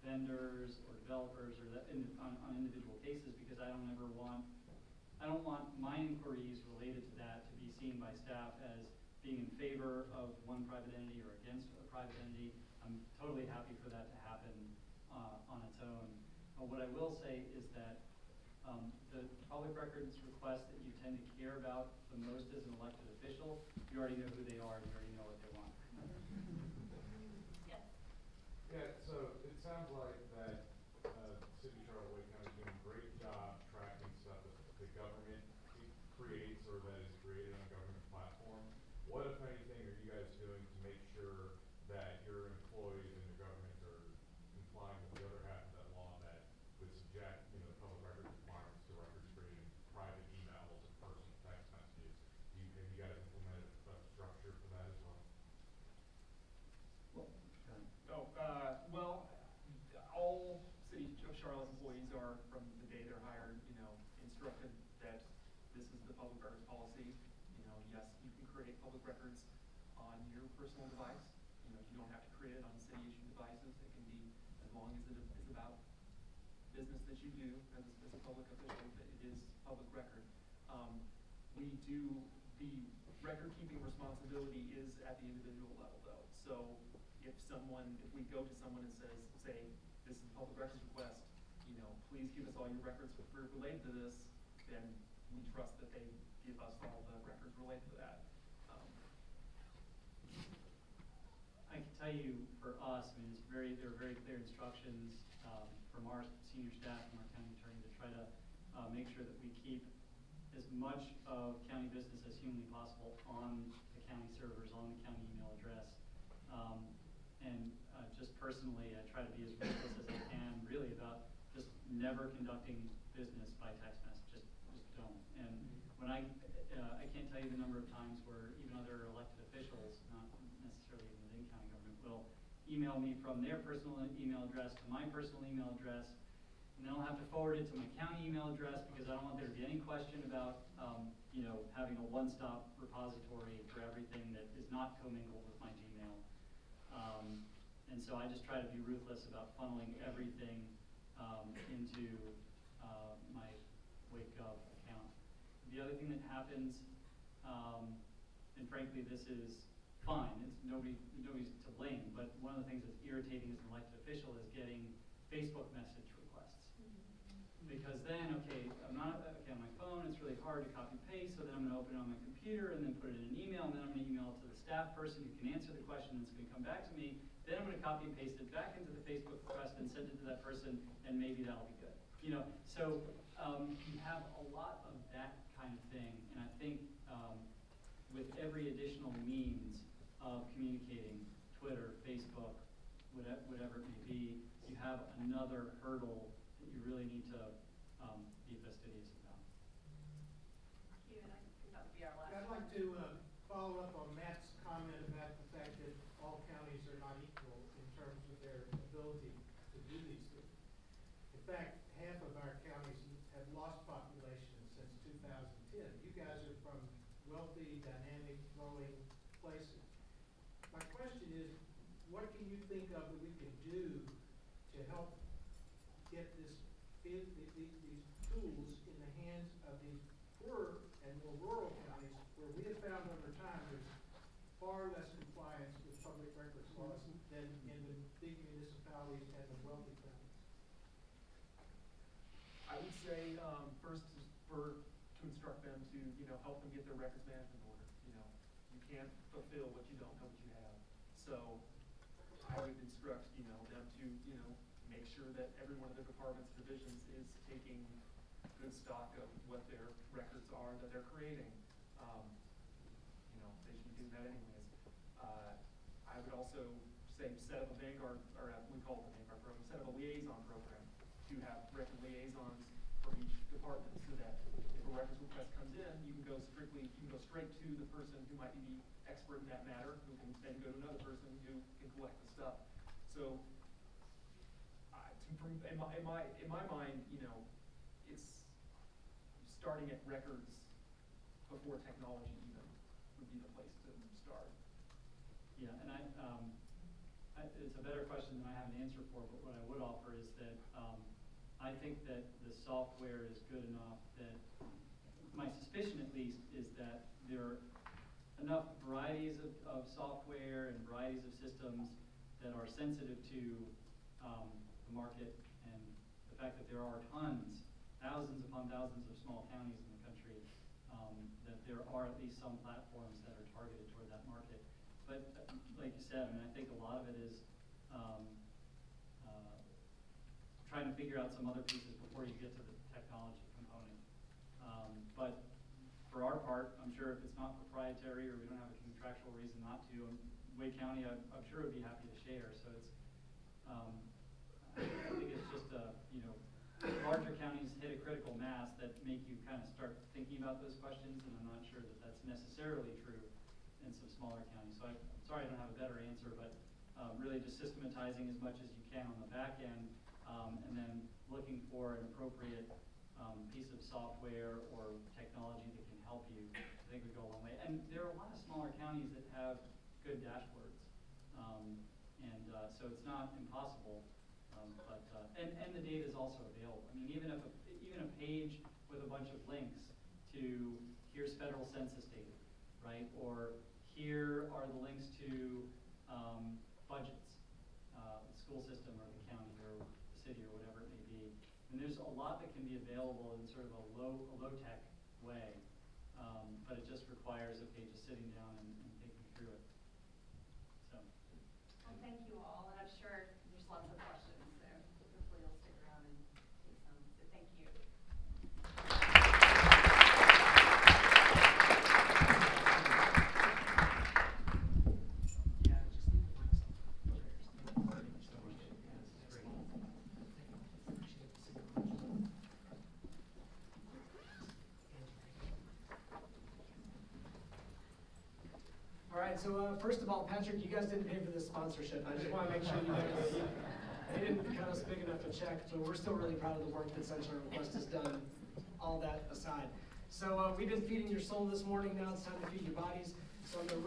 vendors or developers or that on individual cases, because I don't want my inquiries related to that to be seen by staff as being in favor of one private entity or against a private entity. I'm totally happy for that to happen on its own. What I will say is that the public records requests that you tend to care about the most as an elected official, you already know who they are, you already know what they want. Yes. Yeah, so it sounds like that City of Charlotte Wake County is doing a great job tracking stuff that the government creates or that is created on a government platform. What, if anything, are you guys doing to make sure that your employees in the government are complying with the other half of that law that would subject, the public records requirements to records creating private emails and personal text messages? Have you guys implemented a structure for that as well? Well, all City of Charlotte employees are, from the day they're hired, instructed that this is the public records policy. Yes, you can create public records on your personal device. You don't have to create it on city-issued devices. It can be, as long as it is about business that you do as a public official, that it is public record. The record-keeping responsibility is at the individual level, though. So if we go to someone and say, this is a public records request, please give us all your records related to this, then we trust that they give us all the records related to that. I can tell you, for us, there are very clear instructions from our senior staff and our county attorney to try to make sure that we keep as much of county business as humanly possible on the county servers, on the county email address. Just personally, I try to be as ruthless as I can, really, about just never conducting business by text message. Just don't. And when I can't tell you the number of times where even other elected officials, not necessarily even within county government, will email me from their personal email address to my personal email address, and then I'll have to forward it to my county email address because I don't want there to be any question about having a one-stop repository for everything that is not commingled with my Gmail. And so I just try to be ruthless about funneling everything into my WakeGov account. The other thing that happens, and frankly this is fine, it's nobody's to blame, but one of the things that's irritating as an elected official is getting Facebook message requests. Because then, okay, I'm on my phone, it's really hard to copy paste, so then I'm gonna open it on my computer and then put it in an email, and then I'm gonna email it to the staff person who can answer the question, and it's gonna come back to me. Then I'm gonna copy and paste it back into the Facebook request and send it to that person, and maybe that'll be good. You know, so you have a lot of that kind of thing, and I think with every additional means of communicating, Twitter, Facebook, whatever it may be, you have another hurdle that you really need to be fastidious about. Steven, I think that would be our last I'd one. like to follow up on Matt's comment about the fact that all counties are not equal in terms of their ability to do these things. In fact, half of our counties have lost population since 2010. You guys are from wealthy, dynamic, growing places. My question is, what can you think of that we can do to help get these tools in the hands of these poorer and more rural counties, where we have found over time there's far less compliance with public records laws than in the big municipalities and the wealthy counties? I would say, first is to instruct them to, help them get their records management order. You can't fulfill what you don't know what you have. So I would instruct, them to, make sure that every one of their departments, divisions is taking good stock of what their records are that they're creating. They should be doing that anyways. I would also say set up a Vanguard, or we call it the Vanguard program, set up a liaison program to have record liaisons for each department, so that if a records request comes in, you can go straight to the person who might be the expert in that matter, who can then go to another person who can collect the stuff. So, in my mind, it's starting at records before technology even would be the place to start. Yeah, and it's a better question than I have an answer for, but what I would offer is that I think that the software is good enough that, my suspicion at least, is that there are enough varieties of software and varieties of systems that are sensitive to the market and the fact that there are thousands upon thousands of small counties in the country, that there are at least some platforms that are targeted toward that market. But like you said, I think a lot of it is trying to figure out some other pieces before you get to the technology component. But for our part, I'm sure if it's not proprietary or we don't have a contractual reason not to, Wake County, I'm sure would be happy to share. So it's, I think it's just larger counties hit a critical mass that make you kind of start thinking about those questions, and I'm not sure that that's necessarily true in some smaller counties. So I'm sorry I don't have a better answer, but really just systematizing as much as you can on the back end, and then looking for an appropriate piece of software or technology that can help you, I think would go a long way. And there are a lot of smaller counties that have good dashboards, so it's not impossible. And the data is also available. I mean, even a page with a bunch of links to here's federal census data, right? Or here are the links to budgets, the school system or the county or the city or whatever it may be. And there's a lot that can be available in sort of a low-tech way, but it just requires, okay, just sitting down and thinking through it. So. Well, thank you all, and I'm sure there's lots of questions, so hopefully you'll stick around and take some. So thank you. All right, so first of all, Patrick, you guys didn't pay for this sponsorship. I just want to make sure you know they didn't cut us big enough to check, so we're still really proud of the work that Central Request has done, all that aside. So we've been feeding your soul this morning, now it's time to feed your bodies. So I'm gonna